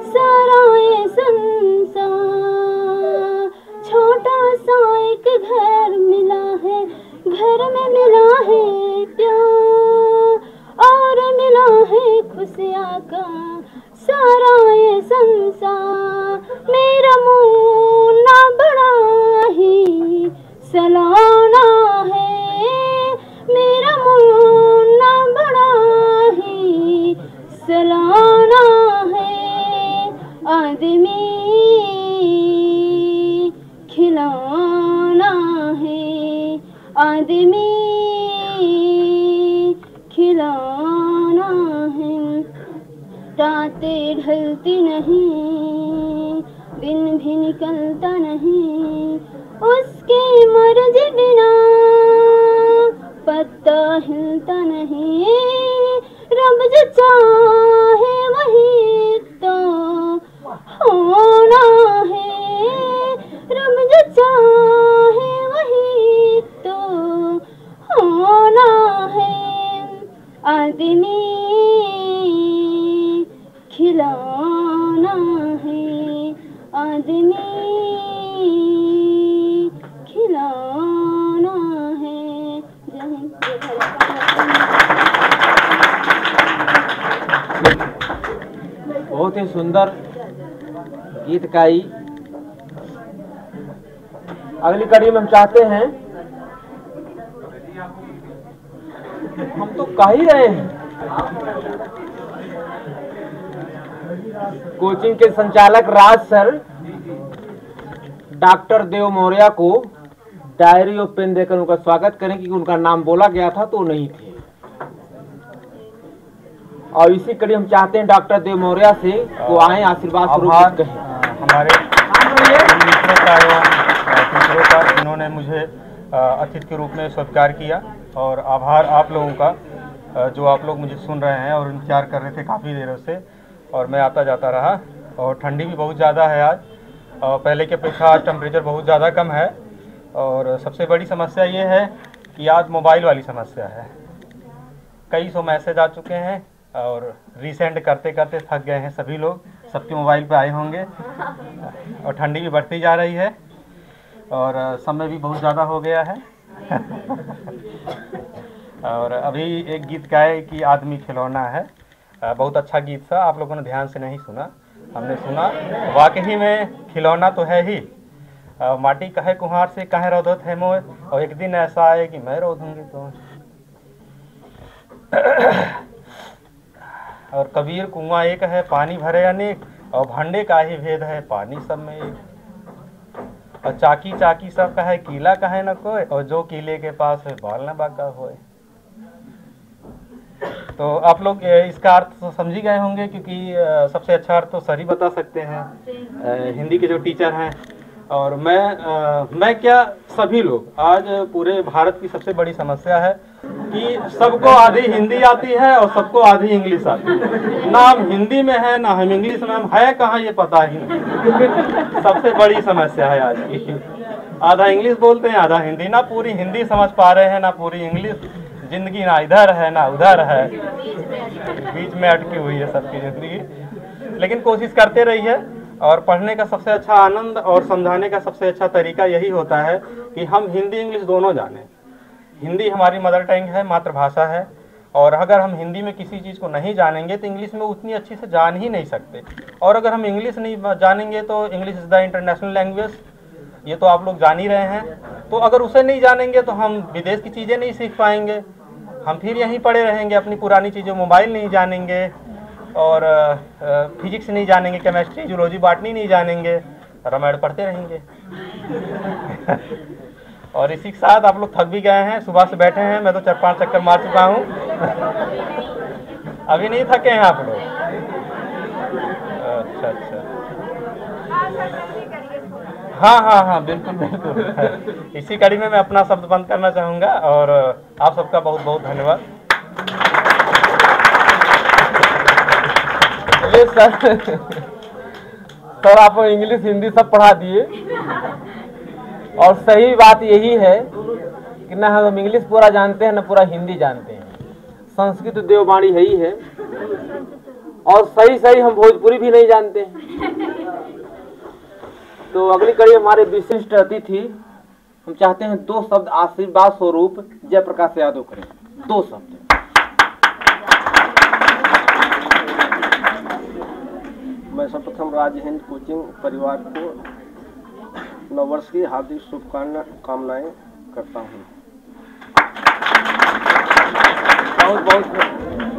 सारा ये संसार। छोटा सा एक घर मिला है, घर में मिला है प्यार और मिला है खुशियाँ का सारा ये संसार। मेरा मुन्ना बड़ा ही सलाना है, मेरा मुन्ना बड़ा ही सलाना है। आदमी खिलौना है, आदमी खिलौना है। रातें ढलती नहीं, दिन भी निकलता नहीं, उसकी मर्जी बिना पत्ता हिलता नहीं। रब जो चाहे वही तो होना है, रब जो चाहे वही तो होना है। आदमी खिलौना है, आदमी खिलौना है। बहुत ही सुंदर गीत गाई। अगली कड़ी में हम चाहते हैं, हम तो कह ही रहे हैं, कोचिंग के संचालक राज सर डॉक्टर देव मौर्य को डायरी और पेन देकर उनका स्वागत करें, क्योंकि उनका नाम बोला गया था तो नहीं थे। और इसी कड़ी हम चाहते हैं डॉक्टर देव मौर्य से वो आए आशीर्वाद स्वरूप कहें। हमारे मित्रों का एवं टीचरों का, जिन्होंने मुझे अतिथि के रूप में स्वीकार किया, और आभार आप लोगों का जो आप लोग मुझे सुन रहे हैं और इंतजार कर रहे थे काफ़ी देरों से, और मैं आता जाता रहा। और ठंडी भी बहुत ज़्यादा है आज, पहले की अपेक्षा आज टेम्परेचर बहुत ज़्यादा कम है। और सबसे बड़ी समस्या ये है कि आज मोबाइल वाली समस्या है। कई सौ मैसेज आ चुके हैं और रीसेंड करते करते थक गए हैं सभी लोग, सबके मोबाइल पे आए होंगे। और ठंडी भी बढ़ती जा रही है और समय भी बहुत ज़्यादा हो गया है। और अभी एक गीत गाए कि आदमी खिलौना है, बहुत अच्छा गीत था, आप लोगों ने ध्यान से नहीं सुना, हमने सुना। वाकई में खिलौना तो है ही। माटी कहे कुम्हार से कहे रौदत है मोय, और एक दिन ऐसा आए कि मैं रौदूंगी तो। और कबीर कुआं एक है पानी भरे अनेक, और भांडे का ही भेद है पानी सब में एक। और चाकी चाकी सब कहे कीला कहे न कोई, और जो कीले के पास है बाल न बाका होए। तो आप लोग इसका अर्थ तो समझ ही गए होंगे, क्योंकि सबसे अच्छा अर्थ तो सर ही बता सकते हैं, हिंदी के जो टीचर हैं। और मैं क्या, सभी लोग, आज पूरे भारत की सबसे बड़ी समस्या है कि सबको आधी हिंदी आती है और सबको आधी इंग्लिश आती है। ना हम हिंदी में है, ना हम इंग्लिश में, हम है कहाँ ये पता ही नहीं। सबसे बड़ी समस्या है आज की। आधा इंग्लिश बोलते हैं, आधा हिंदी, ना पूरी हिंदी समझ पा रहे हैं, ना पूरी इंग्लिश। जिंदगी ना इधर है ना उधर है, बीच में अटकी हुई है सबकी जिंदगी। लेकिन कोशिश करते रहिए, और पढ़ने का सबसे अच्छा आनंद और समझाने का सबसे अच्छा तरीका यही होता है कि हम हिंदी इंग्लिश दोनों जानें। हिंदी हमारी मदर टंग है, मातृभाषा है, और अगर हम हिंदी में किसी चीज़ को नहीं जानेंगे तो इंग्लिश में उतनी अच्छी से जान ही नहीं सकते। और अगर हम इंग्लिश नहीं जानेंगे तो English is the international language, ये तो आप लोग जान ही रहे हैं। तो अगर उसे नहीं जानेंगे तो हम विदेश की चीज़ें नहीं सीख पाएंगे, हम फिर यहीं पड़े रहेंगे, अपनी पुरानी चीज़ें, मोबाइल नहीं जानेंगे, और फिजिक्स नहीं जानेंगे, केमिस्ट्री, जूलॉजी, बॉटनी नहीं जानेंगे, रामायण पढ़ते रहेंगे। और इसी के साथ आप लोग थक भी गए हैं, सुबह से बैठे हैं, मैं तो 4-5 चक्कर मार चुका हूँ। अभी नहीं थके हैं आप लोग? अच्छा। हाँ, बिल्कुल बिल्कुल। इसी कड़ी में मैं अपना शब्द बंद करना चाहूँगा, और आप सबका बहुत बहुत धन्यवाद। चलिए सर आप इंग्लिश हिंदी सब पढ़ा दिए, और सही बात यही है कि ना हम इंग्लिश पूरा जानते हैं ना पूरा हिंदी जानते हैं। संस्कृत देववाणी है ही है, और सही हम भोजपुरी भी नहीं जानते हैं। तो अगली कड़ी हमारे विशिष्ट अतिथि, हम चाहते हैं 2 शब्द आशीर्वाद स्वरूप जयप्रकाश यादव करें। 2 शब्द। मैं सर्वप्रथम राज्य हिंद कोचिंग परिवार को नववर्ष की हार्दिक शुभकामनाएं करता हूं। बहुत बहुत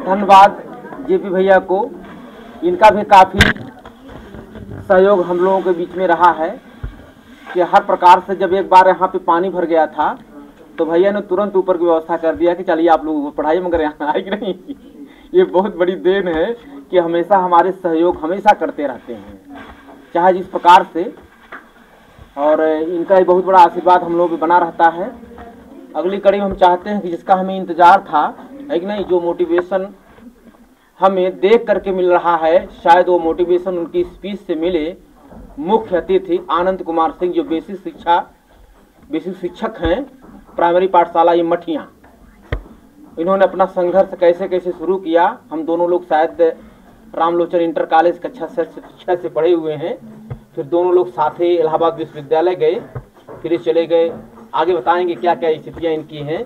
धन्यवाद जेपी भैया को, इनका भी काफ़ी सहयोग हम लोगों के बीच में रहा है कि हर प्रकार से जब एक बार यहाँ पे पानी भर गया था तो भैया ने तुरंत ऊपर की व्यवस्था कर दिया कि चलिए आप लोग पढ़ाई, मगर यहाँ आए कि नहीं। ये बहुत बड़ी देन है कि हमेशा हमारे सहयोग हमेशा करते रहते हैं, चाहे जिस प्रकार से, और इनका एक बहुत बड़ा आशीर्वाद हम लोगों पे बना रहता है। अगली कड़ी में हम चाहते हैं कि जिसका हमें इंतजार था, है कि नहीं, जो मोटिवेशन हमें देख करके मिल रहा है, शायद वो मोटिवेशन उनकी स्पीच से मिले। मुख्य अतिथि आनंद कुमार सिंह, जो बेसिक शिक्षक हैं प्राइमरी पाठशाला ये मठिया। इन्होंने अपना संघर्ष कैसे कैसे शुरू किया। हम दोनों लोग शायद रामलोचन इंटर कॉलेज कक्षा 6 से पढ़े हुए हैं, फिर दोनों लोग साथ ही इलाहाबाद विश्वविद्यालय गए, फिर चले गए। आगे बताएंगे क्या क्या स्थितियाँ इनकी हैं,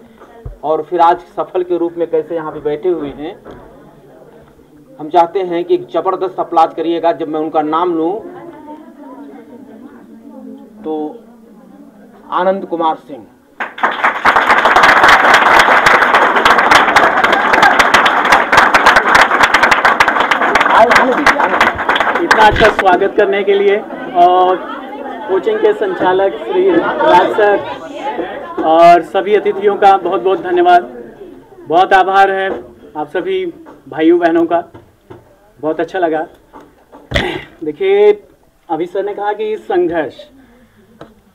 और फिर आज सफल के रूप में कैसे यहाँ पे बैठे हुए हैं। हम चाहते हैं कि एक जबरदस्त अपलाज करिएगा जब मैं उनका नाम लूं। तो आनंद कुमार सिंह। इतना अच्छा स्वागत करने के लिए, और कोचिंग के संचालक श्री राज सर और सभी अतिथियों का बहुत बहुत धन्यवाद। बहुत आभार है आप सभी भाइयों बहनों का, बहुत अच्छा लगा। देखिए, अभी सर ने कहा कि संघर्ष,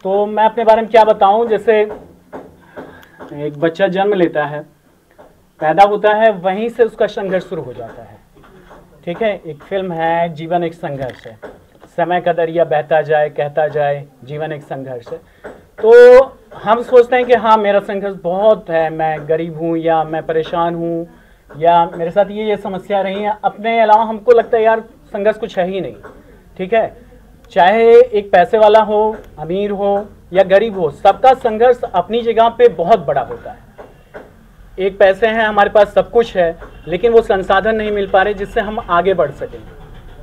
तो मैं अपने बारे में क्या बताऊं। जैसे एक बच्चा जन्म लेता है, पैदा होता है, वहीं से उसका संघर्ष शुरू हो जाता है। ठीक है, एक फिल्म है जीवन एक संघर्ष है, समय का दरिया बहता जाए कहता जाए, जीवन एक संघर्ष है। तो हम सोचते हैं कि हाँ मेरा संघर्ष बहुत है, मैं गरीब हूँ या मैं परेशान हूँ या मेरे साथ ये समस्या रही है। अपने अलावा हमको लगता है यार संघर्ष कुछ है ही नहीं। ठीक है, चाहे एक पैसे वाला हो, अमीर हो या गरीब हो, सबका संघर्ष अपनी जगह पे बहुत बड़ा होता है। एक पैसे हैं, हमारे पास सब कुछ है, लेकिन वो संसाधन नहीं मिल पा रहे जिससे हम आगे बढ़ सकें।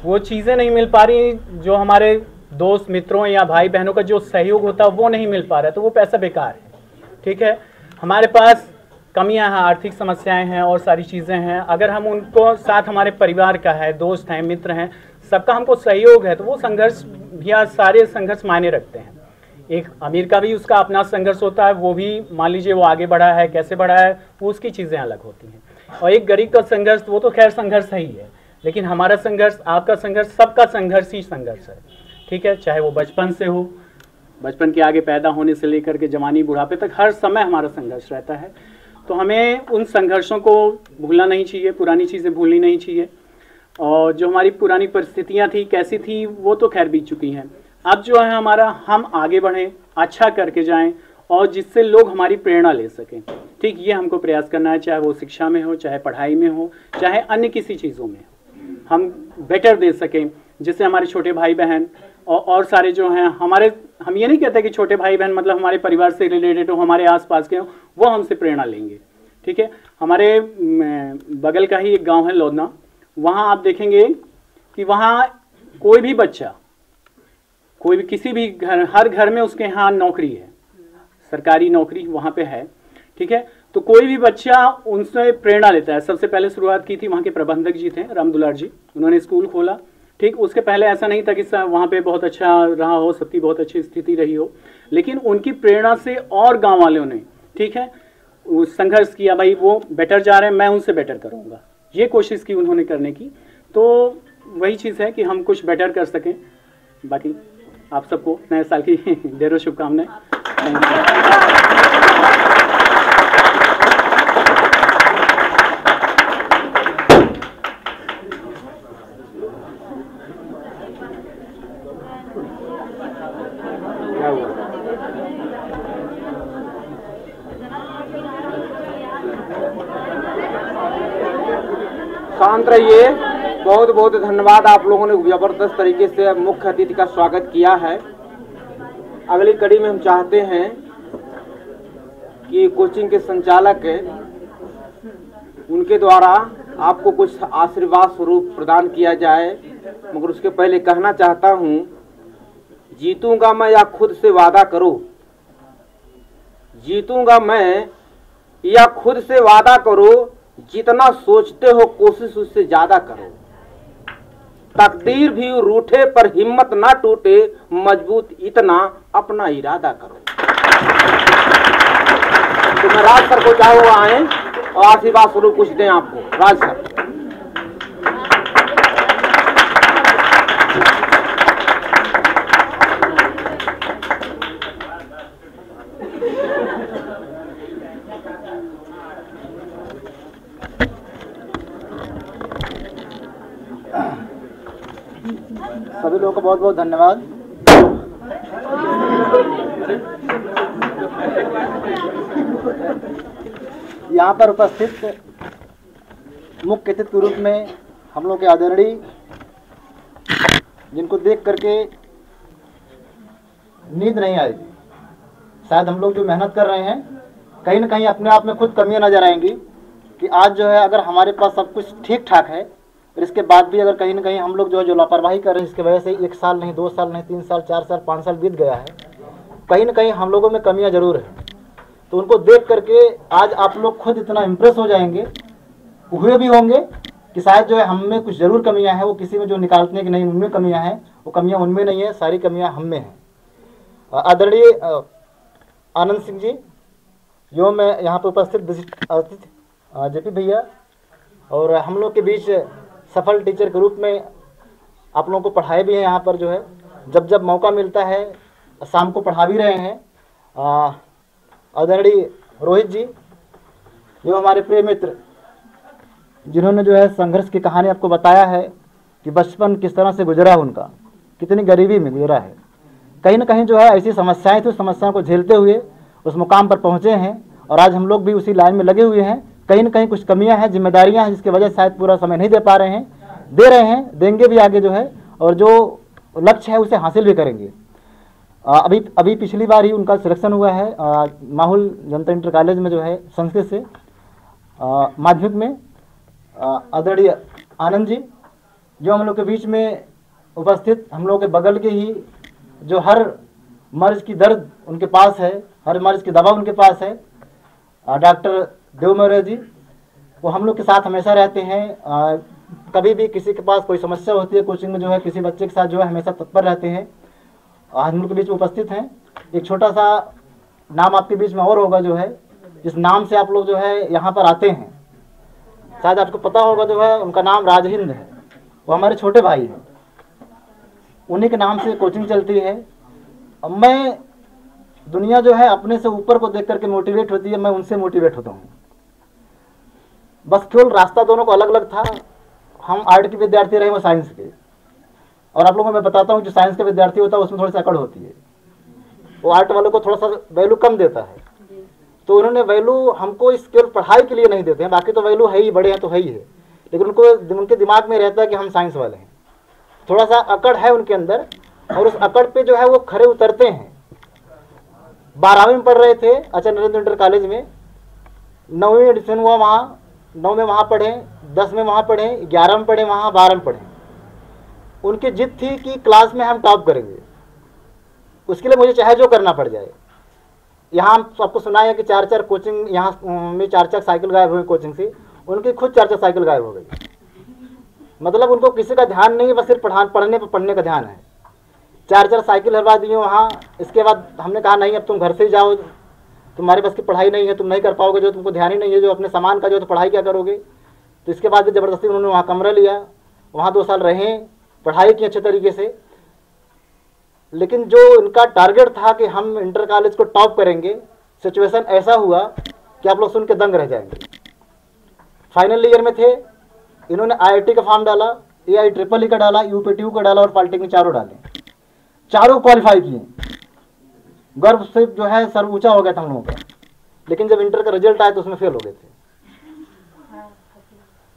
वो चीज़ें नहीं मिल पा रही जो हमारे दोस्त मित्रों या भाई बहनों का जो सहयोग होता है वो नहीं मिल पा रहा है, तो वो पैसा बेकार है। ठीक है, हमारे पास कमियां हैं, आर्थिक समस्याएं हैं और सारी चीज़ें हैं। अगर हम उनको साथ, हमारे परिवार का है, दोस्त हैं, मित्र हैं, सबका हमको सहयोग है, तो वो संघर्ष या सारे संघर्ष मायने रखते हैं। एक अमीर का भी उसका अपना संघर्ष होता है, वो भी मान लीजिए वो आगे बढ़ा है, कैसे बढ़ा है, वो उसकी चीज़ें अलग होती हैं। और एक गरीब का संघर्ष वो तो खैर संघर्ष ही है, लेकिन हमारा संघर्ष, आपका संघर्ष, सबका संघर्ष ही संघर्ष है। ठीक है, चाहे वो बचपन से हो, बचपन के आगे पैदा होने से लेकर के जवानी बुढ़ापे तक हर समय हमारा संघर्ष रहता है। तो हमें उन संघर्षों को भूलना नहीं चाहिए, पुरानी चीज़ें भूलनी नहीं चाहिए। और जो हमारी पुरानी परिस्थितियाँ थी कैसी थी वो तो खैर बीत चुकी हैं। अब जो है हमारा, हम आगे बढ़ें, अच्छा करके जाएं और जिससे लोग हमारी प्रेरणा ले सकें। ठीक, ये हमको प्रयास करना है, चाहे वो शिक्षा में हो, चाहे पढ़ाई में हो, चाहे अन्य किसी चीज़ों में हम बेटर दे सकें, जिससे हमारे छोटे भाई बहन और सारे जो हैं हमारे, हम ये नहीं कहते कि छोटे भाई बहन मतलब हमारे परिवार से रिलेटेड हो, हमारे आसपास के हो, वो हमसे प्रेरणा लेंगे। ठीक है, हमारे बगल का ही एक गांव है लोधना, वहाँ आप देखेंगे कि वहाँ कोई भी बच्चा, कोई भी किसी भी घर, हर घर में उसके यहाँ नौकरी है, सरकारी नौकरी वहाँ पे है। ठीक है, तो कोई भी बच्चा उनसे प्रेरणा लेता है। सबसे पहले शुरुआत की थी वहाँ के प्रबंधक जी थे, राम दुलार जी, उन्होंने स्कूल खोला। ठीक, उसके पहले ऐसा नहीं था कि वहाँ पे बहुत अच्छा रहा हो, सबकी बहुत अच्छी स्थिति रही हो, लेकिन उनकी प्रेरणा से और गाँव वालों ने, ठीक है, संघर्ष किया, भाई वो बेटर जा रहे हैं, मैं उनसे बेटर करूँगा, ये कोशिश की उन्होंने करने की। तो वही चीज़ है कि हम कुछ बेटर कर सकें। बाकी आप सबको नए साल की ढेरों शुभकामनाएं। शांत रहिए। बहुत बहुत धन्यवाद, आप लोगों ने जबरदस्त तरीके से मुख्य अतिथि का स्वागत किया है। अगली कड़ी में हम चाहते हैं कि कोचिंग के संचालक उनके द्वारा आपको कुछ आशीर्वाद स्वरूप प्रदान किया जाए, मगर उसके पहले कहना चाहता हूं, जीतूंगा मैं या खुद से वादा करो, जीतूंगा मैं या खुद से वादा करो, जितना सोचते हो कोशिश उससे ज्यादा करो, तकदीर भी रूठे पर हिम्मत ना टूटे, मजबूत इतना अपना इरादा करो। तो मैं राज सर को चाहे वो आए और आशीर्वाद स्वरूप कुछ दें आपको। राज सर। सभी लोगों को बहुत बहुत धन्यवाद। यहाँ पर उपस्थित मुख्य अतिथि के रूप में हम लोग के आदरणीय, जिनको देख करके नींद नहीं आई, शायद हम लोग जो मेहनत कर रहे हैं कहीं ना कहीं अपने आप में खुद कमियां नजर आएंगी कि आज जो है अगर हमारे पास सब कुछ ठीक ठाक है, और इसके बाद भी अगर कहीं ना कहीं हम लोग जो लापरवाही कर रहे हैं, इसकी वजह से 1 साल नहीं, 2 साल नहीं, 3 साल, 4 साल, 5 साल बीत गया है, कहीं ना कहीं हम लोगों में कमियां जरूर है। तो उनको देख करके आज आप लोग खुद इतना इम्प्रेस हो जाएंगे, हुए भी होंगे कि शायद जो है हम में कुछ जरूर कमियां हैं, वो किसी में जो निकालते हैं कि नहीं उनमें कमियां हैं, वो कमियां उनमें नहीं है, सारी कमियां हम में हैं। आदरणीय आनंद सिंह जी, जो मैं यहाँ पर उपस्थित अतिथि जेपी भैया, और हम लोग के बीच सफल टीचर के रूप में आप लोगों को पढ़ाए भी हैं, यहाँ पर जो है जब जब मौका मिलता है शाम को पढ़ा भी रहे हैं। आदरणीय रोहित जी, जो हमारे प्रिय मित्र, जिन्होंने जो है संघर्ष की कहानी आपको बताया है कि बचपन किस तरह से गुजरा, उनका कितनी गरीबी में गुजरा है, कहीं ना कहीं जो है ऐसी समस्याएं थी, उस समस्याओं को झेलते हुए उस मुकाम पर पहुँचे हैं, और आज हम लोग भी उसी लाइन में लगे हुए हैं। कहीं ना कहीं कुछ कमियां हैं, जिम्मेदारियां हैं, जिसकी वजह से शायद पूरा समय नहीं दे पा रहे हैं, दे रहे हैं, देंगे भी आगे जो है, और जो लक्ष्य है उसे हासिल भी करेंगे। अभी पिछली बार ही उनका सिलेक्शन हुआ है माहौल जनता इंटर कॉलेज में जो है संस्कृत से माध्यमिक में। आदरणीय आनंद जी, जो हम लोग के बीच में उपस्थित, हम लोग के बगल के ही, जो हर मर्ज की दर्द उनके पास है, हर मर्ज की दवा उनके पास है, डॉक्टर देव मौर्य जी, वो हम लोग के साथ हमेशा रहते हैं। कभी भी किसी के पास कोई समस्या होती है कोचिंग में, जो है किसी बच्चे के साथ जो है हमेशा तत्पर रहते हैं, हम लोग के बीच में उपस्थित हैं। एक छोटा सा नाम आपके बीच में और होगा, जो है जिस नाम से आप लोग जो है यहाँ पर आते हैं, शायद आपको पता होगा, जो है उनका नाम राजहिंद है, वो हमारे छोटे भाई हैं, उन्हीं के नाम से कोचिंग चलती है। अब मैं दुनिया जो है अपने से ऊपर को देख करके मोटिवेट होती है, मैं उनसे मोटिवेट होता हूँ। बस केवल रास्ता दोनों को अलग अलग था। हम आर्ट के विद्यार्थी रहे, वो साइंस के। और आप लोगों को मैं बताता हूँ, जो साइंस के विद्यार्थी होता है उसमें थोड़ी सी अकड़ होती है, वो आर्ट वालों को थोड़ा सा वैल्यू कम देता है। तो उन्होंने वैल्यू हमको इस केवल पढ़ाई के लिए नहीं देते हैं, बाकी तो वैल्यू है ही, बड़े हैं तो है ही है, लेकिन उनको उनके दिमाग में रहता है कि हम साइंस वाले हैं। थोड़ा सा अकड़ है उनके अंदर, और उस अकड़ पे जो है वो खरे उतरते हैं। 12वीं में पढ़ रहे थे आचार्य नरेंद्र इंटर कॉलेज में, 9वीं एडिशन हुआ वहाँ, 9 में वहाँ पढ़े, 10 में वहाँ पढ़े, 11 में पढ़े वहाँ, 12 में पढ़े। उनकी जिद थी कि क्लास में हम टॉप करेंगे, उसके लिए मुझे चाहे जो करना पड़ जाए। यहाँ हम आपको सुना है कि 4-4 कोचिंग, यहाँ में 4-4 साइकिल गायब हुई कोचिंग से, उनकी खुद 4-4 साइकिल गायब हो गई। मतलब उनको किसी का ध्यान नहीं है, बस सिर्फ पढ़ने का ध्यान है। 4-4 साइकिल हरवा दिए वहाँ। इसके बाद हमने कहा नहीं, अब तुम घर से ही जाओ, तुम्हारे बस की पढ़ाई नहीं है, तुम नहीं कर पाओगे, जो तुमको ध्यान ही नहीं है, जो अपने सामान का जो तो पढ़ाई क्या करोगे। तो इसके बाद ज़बरदस्ती उन्होंने वहाँ कमरा लिया, वहाँ 2 साल रहे, पढ़ाई की अच्छे तरीके से। लेकिन जो इनका टारगेट था कि हम इंटर कॉलेज को टॉप करेंगे, सिचुएशन ऐसा हुआ कि आप लोग सुन के दंग रह जाएंगे। फाइनल ईयर में थे, इन्होंने IIT का फॉर्म डाला, AIEEE का डाला, UPTU का डाला और पॉलिटेक्निक चारों डाले, चारों क्वालिफाई किए। गर्व से जो है सर ऊंचा हो गया था हम लोगों का। लेकिन जब इंटर का रिजल्ट आया तो उसमें फेल हो गए थे।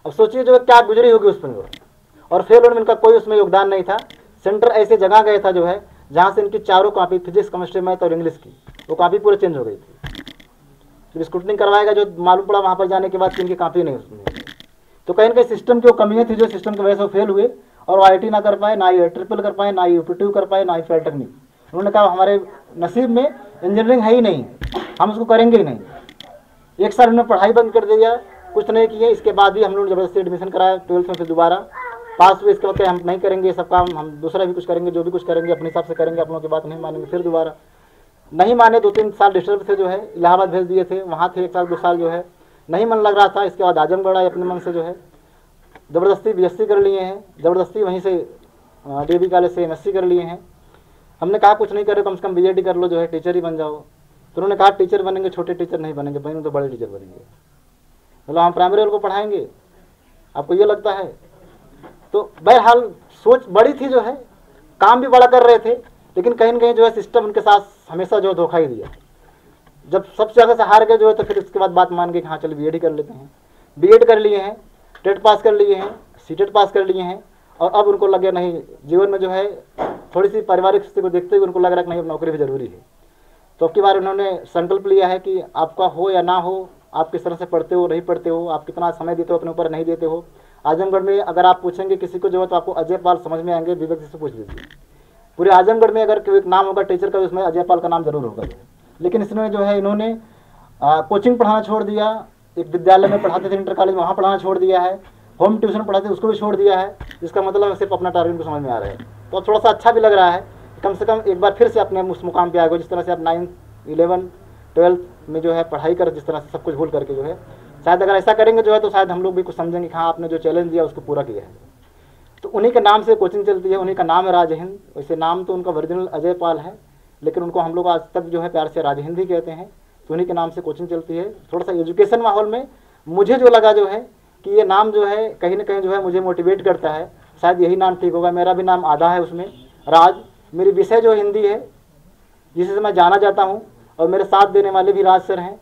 अब सोचिए जो क्या गुजरी होगी उस पर, और फेल होने में इनका कोई उसमें योगदान नहीं था। सेंटर ऐसे जगह गया था जो है जहाँ से इनकी चारों कॉपी, फिजिक्स, केमिस्ट्री, मैथ और इंग्लिश की, वो कॉपी पूरे चेंज हो गई थी। जब स्क्रूटनिंग करवाएगा जो मालूम पड़ा वहाँ पर जाने के बाद कि इनकी कॉपी नहीं उसमें। तो कहीं ना कहीं सिस्टम की वो कमियाँ थी, जो सिस्टम की वजह से वो फेल हुए और वो IIT ना कर पाए, ना IIEEE कर पाए, ना UPTU कर पाए, ना पॉलिटेक्निक। उन्होंने कहा हमारे नसीब में इंजीनियरिंग है ही नहीं, हम उसको करेंगे ही नहीं। 1 साल उन्होंने पढ़ाई बंद कर दिया, कुछ नहीं किए। इसके बाद भी हम लोग जबरदस्ती एडमिशन कराया 12th में, फिर दोबारा पास हुए। इसके बाद हम नहीं करेंगे ये सब काम, हम दूसरा भी कुछ करेंगे, जो भी कुछ करेंगे अपने हिसाब से करेंगे, आप लोगों की बात नहीं मानेंगे। फिर दोबारा नहीं माने, 2-3 साल डिस्टर्ब थे, जो है इलाहाबाद भेज दिए थे, वहाँ थे 1 साल 2 साल, जो है नहीं मन लग रहा था। इसके बाद आजमगढ़ आए, अपने मन से जो है ज़बरदस्ती BSc कर लिए हैं, ज़बरदस्ती वहीं से DAV कॉलेज से MSc कर लिए हैं। हमने कहा कुछ नहीं करे, कम से कम BEd कर लो, जो है टीचर ही बन जाओ। तो उन्होंने कहा टीचर बनेंगे, छोटे टीचर नहीं बनेंगे, बनेंगे तो बड़े टीचर बनेंगे। मतलब हम प्राइमरी वालों को पढ़ाएंगे, आपको ये लगता है? तो बहरहाल सोच बड़ी थी, जो है काम भी बड़ा कर रहे थे, लेकिन कहीं न कहीं जो है सिस्टम उनके साथ हमेशा जो धोखा ही दिया। जब सबसे ज़्यादा से हार गए जो है, तो फिर इसके बाद बात मान गए कि हाँ चलो BEd ही कर लेते हैं। BEd कर लिए हैं, टेट पास कर लिए हैं, CTET पास कर लिए हैं, और अब उनको लगे नहीं, जीवन में जो है थोड़ी सी पारिवारिक स्थिति को देखते हुए उनको लग रहा है कि नहीं, अब नौकरी भी जरूरी है। तो अब की बार उन्होंने संकल्प लिया है कि आपका हो या ना हो, आप किस तरह से पढ़ते हो, नहीं पढ़ते हो, आप कितना समय देते हो अपने ऊपर, नहीं देते हो। आजमगढ़ में अगर आप पूछेंगे किसी को जो है, तो आपको अजय पाल समझ में आएंगे, विवेक जी से पूछ लीजिए। पूरे आजमगढ़ में अगर कोई नाम होगा टीचर का, उसमें अजय पाल का नाम जरूर होगा। लेकिन इसमें जो है इन्होंने कोचिंग पढ़ाना छोड़ दिया, एक विद्यालय में पढ़ाते थे इंटर कॉलेज में, वहाँ पढ़ाना छोड़ दिया है, होम ट्यूशन पढ़ाते थे उसको भी छोड़ दिया है। इसका मतलब सिर्फ अपना टारगेट को समझ में आ रहा है। तो अब थोड़ा सा अच्छा भी लग रहा है, कम से कम एक बार फिर से अपने उस मुकाम पे आ गए, जिस तरह से आप 9th, 11th, 12th में जो है पढ़ाई कर, जिस तरह से सब कुछ भूल करके जो है, शायद अगर ऐसा करेंगे जो है, तो शायद हम लोग भी कुछ समझेंगे कि हाँ आपने जो चैलेंज दिया उसको पूरा किया है। तो उन्हीं के नाम से कोचिंग चलती है, उन्हीं का नाम है राजहिंद। वैसे नाम तो उनका ओरिजिनल अजय पाल है, लेकिन उनको हम लोग आज तक जो है प्यार से राजहिंद ही कहते हैं। तो उन्हीं के नाम से कोचिंग चलती है। थोड़ा सा एजुकेशन माहौल में मुझे जो लगा जो है कि ये नाम जो है कहीं ना कहीं जो है मुझे मोटिवेट करता है, शायद यही नाम ठीक होगा। मेरा भी नाम आधा है उसमें, राज। मेरी विषय जो हिंदी है, जिससे मैं जाना जाता हूँ, और मेरे साथ देने वाले भी राज सर हैं।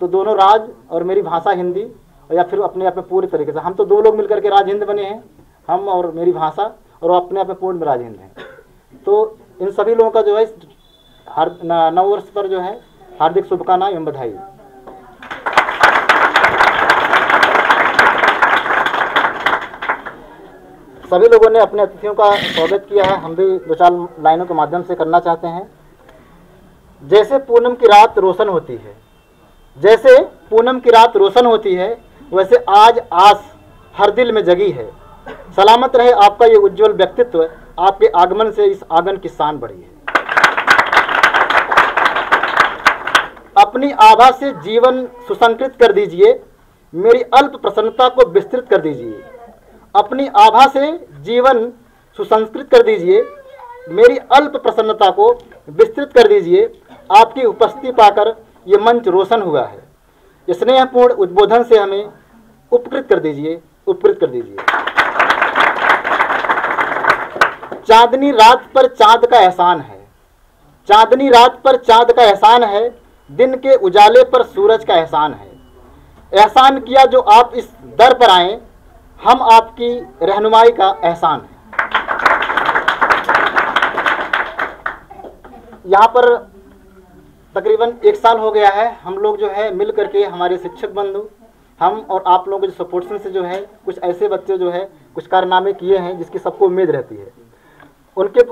तो दोनों राज और मेरी भाषा हिंदी, और या फिर अपने आप में पूरी तरीके से हम तो 2 लोग मिलकर के राज हिंद बने हैं, हम और मेरी भाषा, और वो अपने आप में पूर्ण राज हिंद हैं। तो इन सभी लोगों का जो है नव वर्ष पर जो है हार्दिक शुभकामनाएं एवं बधाई। सभी लोगों ने अपने अतिथियों का स्वागत किया है, हम भी 2-4 लाइनों के माध्यम से करना चाहते हैं। जैसे पूनम की रात रोशन होती है, जैसे पूनम की रात रोशन होती है, वैसे आज आस हर दिल में जगी है। सलामत रहे आपका ये उज्जवल व्यक्तित्व, आपके आगमन से इस आंगन की शान बढ़ी है। अपनी आभा से जीवन सुसंकृत कर दीजिए, मेरी अल्प प्रसन्नता को विस्तृत कर दीजिए। अपनी आभा से जीवन सुसंस्कृत कर दीजिए। मेरी अल्प प्रसन्नता को विस्तृत कर दीजिए। आपकी उपस्थिति पाकर ये मंच रोशन हुआ है। स्नेहपूर्ण उद्बोधन से हमें उपकृत कर दीजिए, उपकृत कर दीजिए। चांदनी रात पर चांद का एहसान है, चांदनी रात पर चांद का एहसान है, दिन के उजाले पर सूरज का एहसान है। एहसान किया जो आप इस दर पर आए, हम आपकी रहनुमाई का एहसान है। यहाँ पर तकरीबन 1 साल हो गया है, हम लोग जो है मिल करके, हमारे शिक्षक बंधु, हम और आप लोगों के जो सपोर्ट्स से जो है कुछ ऐसे बच्चे जो है कुछ कारनामे किए हैं जिसकी सबको उम्मीद रहती है। उनके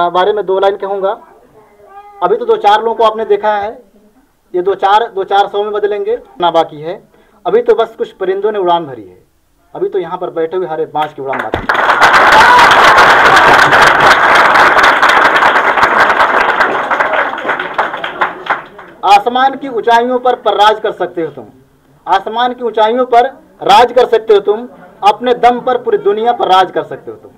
बारे में 2 लाइन कहूँगा। अभी तो 2-4 लोगों को आपने देखा है, ये 2-4 सौ में बदलेंगे ना, बाकी है। अभी तो बस कुछ परिंदों ने उड़ान भरी है, अभी तो यहाँ पर बैठे हुए हरे बाँस की उड़ान बाकी है। आसमान की ऊंचाइयों पर राज कर सकते हो तुम, आसमान की ऊंचाइयों पर राज कर सकते हो तुम, अपने दम पर पूरी दुनिया पर राज कर सकते हो तुम।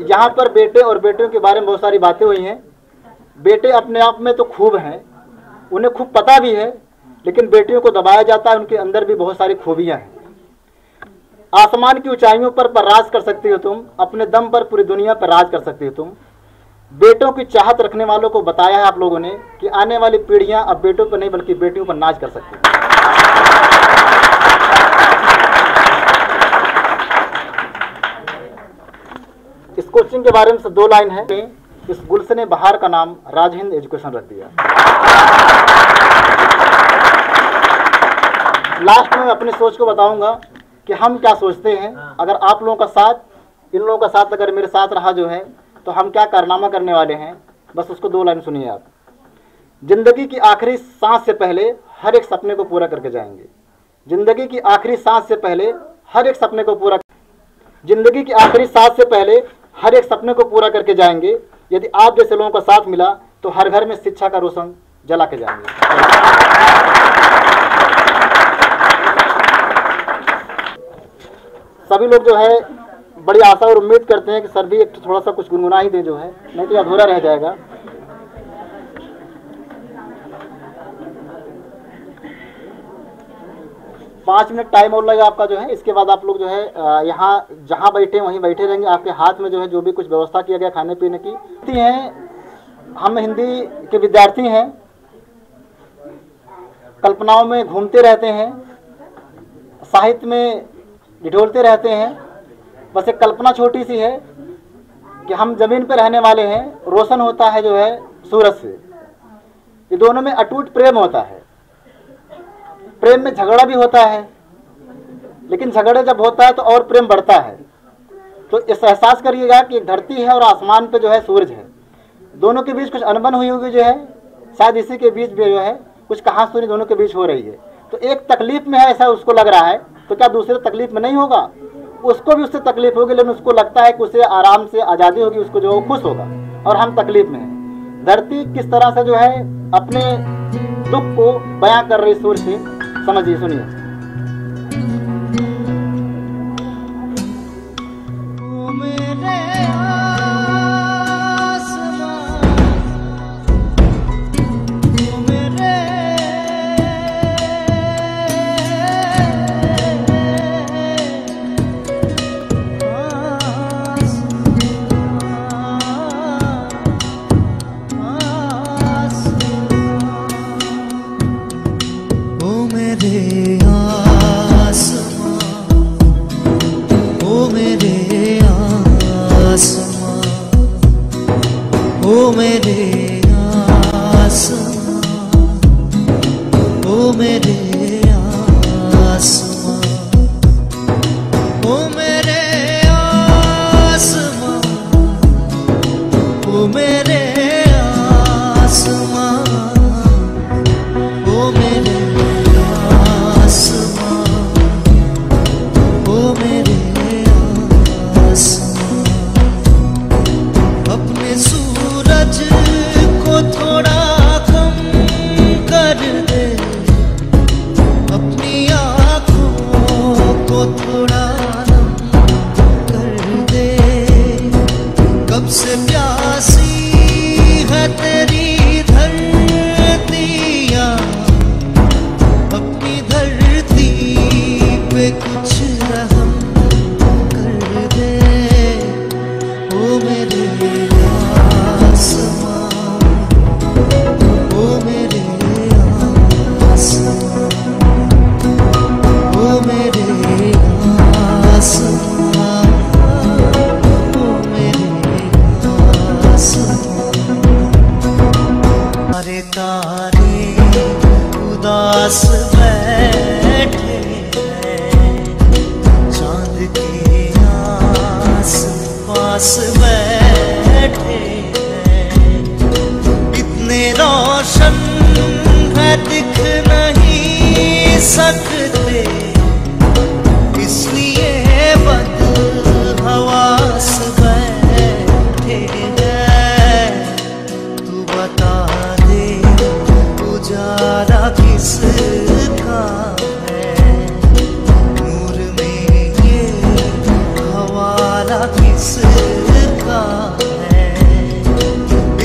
यहाँ पर बेटे और बेटियों के बारे में बहुत सारी बातें हुई हैं। बेटे अपने आप में तो खूब हैं, उन्हें खूब पता भी है, लेकिन बेटियों को दबाया जाता है, उनके अंदर भी बहुत सारी खूबियाँ हैं। आसमान की ऊंचाइयों पर राज कर सकते हो तुम, अपने दम पर पूरी दुनिया पर राज कर सकते हो तुम। बेटों की चाहत रखने वालों को बताया है आप लोगों ने कि आने वाली पीढ़ियां अब बेटों पर नहीं बल्कि बेटियों पर नाच कर सकती हैं। इस कोचिंग के बारे में 2 लाइन है। इस गुलशन बहार का नाम राज हिंद एजुकेशन रख दिया। लास्ट में मैं अपनी सोच को बताऊंगा कि हम क्या सोचते हैं। अगर आप लोगों का साथ, इन लोगों का साथ अगर मेरे साथ रहा जो है, तो हम क्या कारनामा करने वाले हैं, बस उसको 2 लाइन सुनिए आप। जिंदगी की आखिरी सांस से पहले हर एक सपने को पूरा करके जाएंगे। जिंदगी की आखिरी सांस से पहले हर एक सपने को पूरा, जिंदगी की आखिरी सांस से पहले हर एक सपने को पूरा करके जाएंगे। यदि आप जैसे लोगों का साथ मिला तो हर घर में शिक्षा का रोशन जला के जाएंगे। सभी लोग जो है बड़ी आशा और उम्मीद करते हैं कि सर भी एक थोड़ा सा कुछ गुनगुना ही दे जो है, नहीं तो अधूरा रह जाएगा। पाँच मिनट टाइम और लगेगा आपका जो है। इसके बाद आप लोग जो है यहाँ जहाँ बैठे वहीं बैठे रहेंगे। आपके हाथ में जो है जो भी कुछ व्यवस्था किया गया खाने पीने की हैं। हम हिंदी के विद्यार्थी हैं, कल्पनाओं में घूमते रहते हैं, साहित्य में ढिढोलते रहते हैं। बस एक कल्पना छोटी सी है कि हम जमीन पर रहने वाले हैं, रोशन होता है जो है सूरज से। ये दोनों में अटूट प्रेम होता है। प्रेम में झगड़ा भी होता है, लेकिन झगड़े जब होता है तो और प्रेम बढ़ता है। तो इस एहसास करिएगा कि एक धरती है और आसमान पे जो है सूरज है, दोनों के बीच कुछ अनबन हुई होगी जो है, शायद इसी के बीच भी जो है कुछ कहासुनी दोनों के बीच हो रही है। तो एक तकलीफ में है ऐसा उसको लग रहा है, तो क्या दूसरे तकलीफ में नहीं होगा? उसको भी उससे तकलीफ होगी, लेकिन उसको लगता है कि उसे आराम से आज़ादी होगी, उसको जो है खुश होगा, और हम तकलीफ में हैं। धरती किस तरह से जो है अपने दुख को बयां कर रही सूर्य से, समझिए, सुनिए। पास बैठे हैं, चांद के आस पास बैठे हैं, इतने रोशन है दिख नहीं सकते, इसलिए बदहवास बैठे हैं। तू बता दे उजाला किसका है, नूर में ये हवाला किसका है,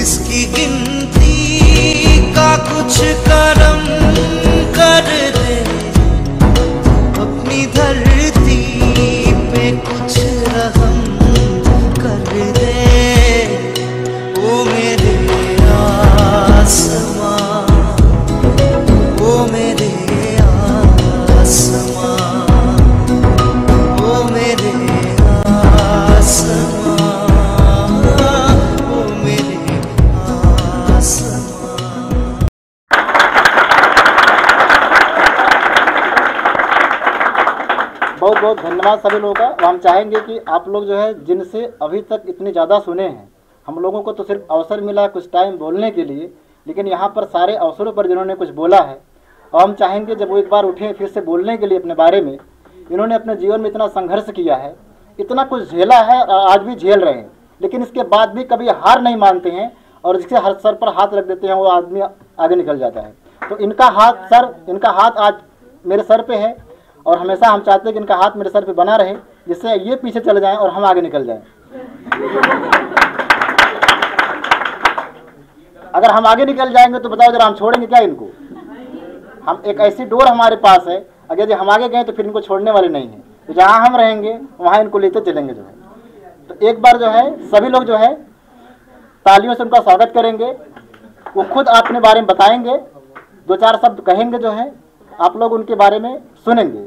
इसकी गिनती का कुछ करम कर दे, अपनी धरती पे कुछ रहम कर दे। ओ मेरे आसमां, ओ मेरे आसमां, ओ मेरे आसमां, ओ मेरे आसमां। बहुत बहुत धन्यवाद सभी लोगों का। हम चाहेंगे कि आप लोग जो है जिनसे अभी तक इतने ज़्यादा सुने हैं, हम लोगों को तो सिर्फ अवसर मिला कुछ टाइम बोलने के लिए, लेकिन यहाँ पर सारे अवसरों पर जिन्होंने कुछ बोला है, और हम चाहेंगे जब वो एक बार उठें फिर से बोलने के लिए अपने बारे में। इन्होंने अपने जीवन में इतना संघर्ष किया है, इतना कुछ झेला है, आज भी झेल रहे हैं, लेकिन इसके बाद भी कभी हार नहीं मानते हैं, और जिसके हर सर पर हाथ रख देते हैं वो आदमी आगे निकल जाता है। तो इनका हाथ आज मेरे सर पे है, और हमेशा हम चाहते हैं कि इनका हाथ मेरे सर पे बना रहे, जिससे ये पीछे चले जाएं और हम आगे निकल जाएं। अगर हम आगे निकल जाएंगे तो बताओ जरा, हम छोड़ेंगे क्या इनको? हम एक ऐसी डोर हमारे पास है, अगर यदि हम आगे गए तो फिर इनको छोड़ने वाले नहीं हैं। तो जहाँ हम रहेंगे वहाँ इनको लेते चलेंगे जो है। तो एक बार जो है सभी लोग जो है तालियों से उनका स्वागत करेंगे। वो खुद अपने बारे में बताएंगे, दो चार शब्द कहेंगे जो है, आप लोग उनके बारे में सुनेंगे।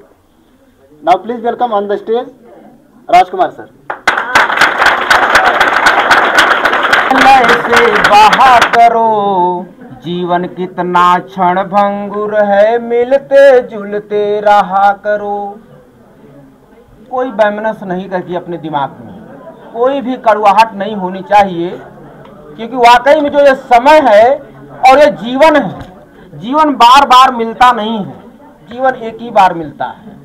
Now please welcome on the stage Rajkumar sir. से बहा करो, जीवन कितना क्षण भंगुर है, मिलते जुलते रहा करो। कोई बैमनस नहीं करती अपने दिमाग में, कोई भी कड़वाहट नहीं होनी चाहिए, क्योंकि वाकई में जो ये समय है और ये जीवन है, जीवन बार बार मिलता नहीं है, जीवन एक ही बार मिलता है।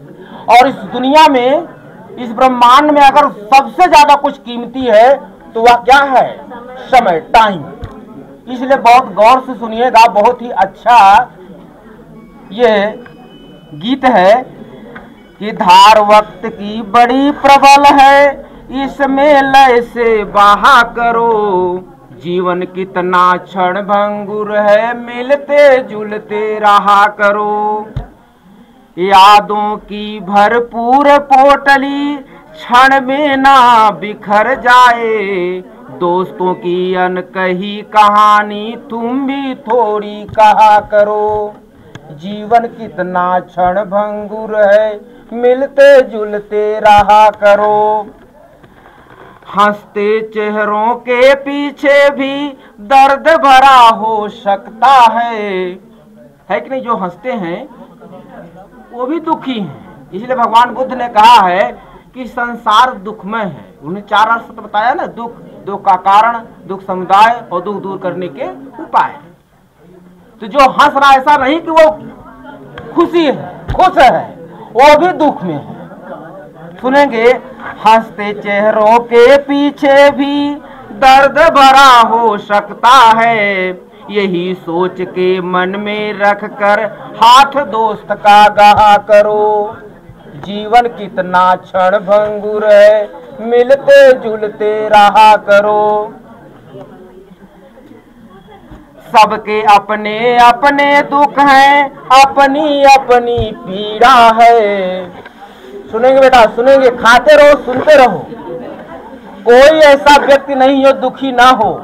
और इस दुनिया में, इस ब्रह्मांड में अगर सबसे ज्यादा कुछ कीमती है तो वह क्या है? समय, टाइम। इसलिए बहुत गौर से सुनिएगा, बहुत ही अच्छा ये गीत है कि धार वक्त की बड़ी प्रबल है, इसमें लय से बहा करो, जीवन कितना क्षण भंगुर है, मिलते जुलते रहा करो। यादों की भरपूर पोटली क्षण में ना बिखर जाए, दोस्तों की अनकही कहानी तुम भी थोड़ी कहा करो, जीवन कितना क्षण भंगुर है, मिलते जुलते रहा करो। हंसते चेहरों के पीछे भी दर्द भरा हो सकता है कि नहीं? जो हंसते हैं वो भी दुखी हैं। इसलिए भगवान बुद्ध ने कहा है कि संसार दुखमय है। उन्हें चार अर्थ बताया ना, दुख, दुख का कारण, दुख समुदाय और दुख दूर करने के उपाय। तो जो हंस रहा ऐसा नहीं कि वो खुशी है, खुश है, वो भी दुख में है। सुनेंगे, हंसते चेहरों के पीछे भी दर्द भरा हो सकता है, यही सोच के मन में रख कर हाथ दोस्त का गहा करो, जीवन कितना क्षण भंगुर है, मिलते जुलते रहा करो। सबके अपने अपने दुख हैं, अपनी अपनी पीड़ा है। सुनेंगे बेटा, सुनेंगे, खाते रहो, सुनते रहो। कोई ऐसा व्यक्ति नहीं जो दुखी ना हो,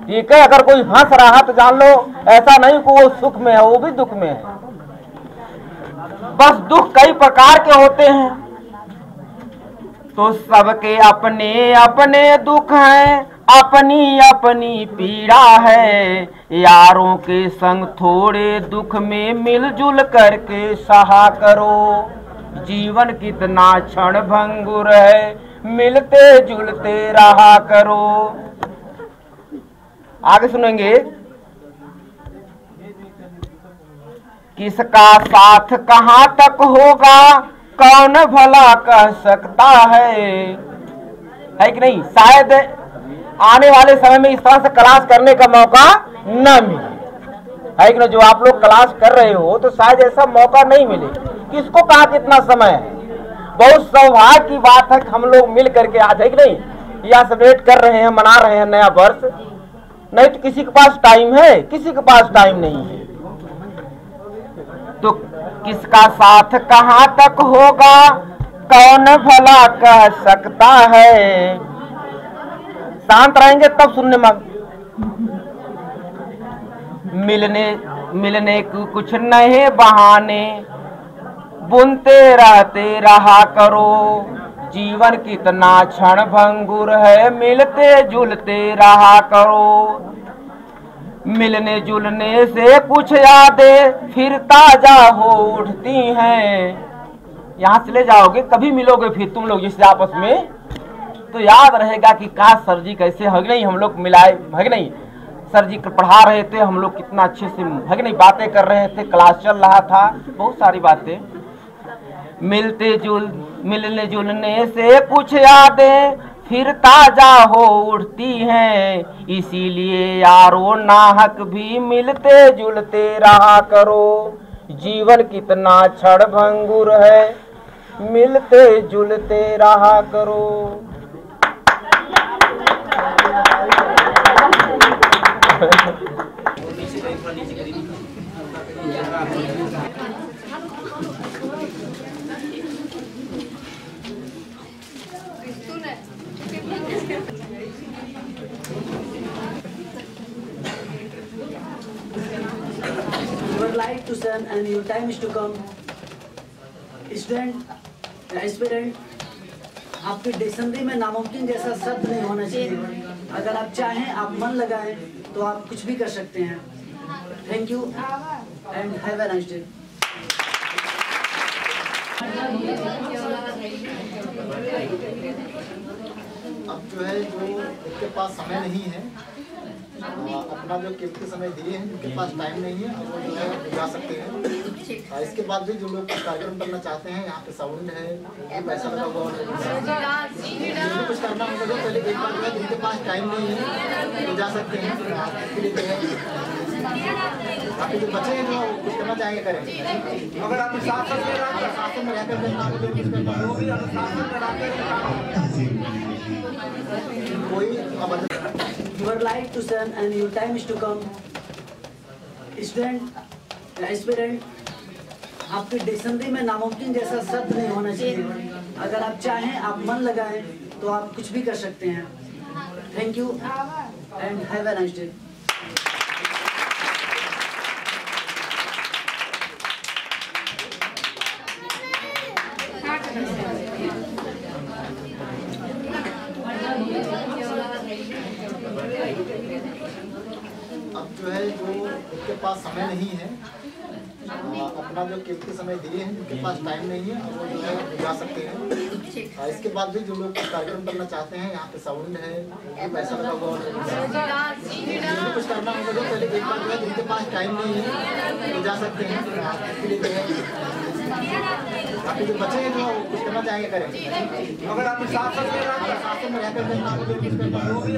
ठीक है? अगर कोई हंस रहा तो जान लो ऐसा नहीं कि वो सुख में है, वो भी दुख में है। बस दुख कई प्रकार के होते हैं। तो सबके अपने अपने दुख हैं, अपनी अपनी पीड़ा है, यारों के संग थोड़े दुख में मिलजुल करके सहा करो। जीवन कितना क्षण भंगुर है, मिलते जुलते रहा करो। आगे सुनेंगे। किसका साथ कहाँ तक होगा, कौन भला कह सकता है कि नहीं। शायद आने वाले समय में इस तरह से क्लास करने का मौका न मिले, है कि नहीं। जो आप लोग क्लास कर रहे हो तो शायद ऐसा मौका नहीं मिले। किसको कहा कितना समय है। बहुत सौभाग्य की बात है कि हम लोग मिल करके आज, है कि नहीं, यह सेलिब्रेट कर रहे हैं, मना रहे हैं नया वर्ष। नहीं तो किसी के पास टाइम है, किसी के पास टाइम नहीं है। तो किसका साथ कहाँ तक होगा, कौन भला कह सकता है। शांत रहेंगे तब सुनने में। मिलने को कुछ नए बहाने बुनते रहते रहा करो। जीवन कितना क्षण भंगुर है, मिलते जुलते रहा करो। मिलने जुलने से कुछ यादें फिर ताजा हो उठती हैं। यहाँ से ले जाओगे, कभी मिलोगे फिर तुम लोग जिससे आपस में, तो याद रहेगा कि काश सर जी कैसे, है नहीं, हम लोग मिलाए, है नहीं। सर जी पढ़ा रहे थे, हम लोग कितना अच्छे से, है नहीं, बातें कर रहे थे, क्लास चल रहा था, बहुत सारी बातें। मिलने जुलने से कुछ यादें फिर ताजा हो उठती हैं। इसीलिए यारो नाहक भी मिलते जुलते रहा करो। जीवन कितना क्षण भंगुर है, मिलते जुलते रहा करो। Your light to sun and your time is to come. Student, aspirant, आपके डिक्शनरी में नामुमकिन जैसा शब्द नहीं होना चाहिए। अगर आप चाहें, आप मन लगाएं, तो आप कुछ भी कर सकते हैं। Thank you and have a nice day. अब जो है, जो उनके पास समय नहीं है, अपना जो कीमती समय दिए हैं, उनके पास टाइम नहीं है, वो जो है जा सकते हैं। इसके बाद भी जो लोग कुछ कार्यक्रम करना चाहते हैं, यहाँ पे साउंड है, पैसा लगा हुआ है, कुछ करना होगा जो पहले एक बार जो है, जिनके पास टाइम नहीं है तो जा सकते हैं। आपके लिए जो है, आपके जो बच्चे हैं जो कुछ करना चाहेंगे करें। अगर आप शासन में रहकर Your light to sun and your time is to come. Student, aspirant, आपके डिक्शनरी में नामुमकिन जैसा शब्द नहीं होना चाहिए। अगर आप चाहें, आप मन लगाएं, तो आप कुछ भी कर सकते हैं। Thank you and have a nice day. अब जो है, जो उनके पास समय नहीं है, अपना जो कीमती समय दिए हैं, उनके पास टाइम नहीं है, वो जो है जा सकते हैं। इसके बाद भी जो लोग कुछ कार्यक्रम करना चाहते हैं, यहाँ पे साउंड है, पैसा लगा हुआ है, कुछ करना होगा जो पहले एक बार जो है, जिनके पास टाइम नहीं है तो जा सकते हैं। आपके लिए जो है, आपके जो बच्चे हैं जो कुछ करना चाहेंगे करें। अगर आप शासन में रहकर कुछ करना होगा,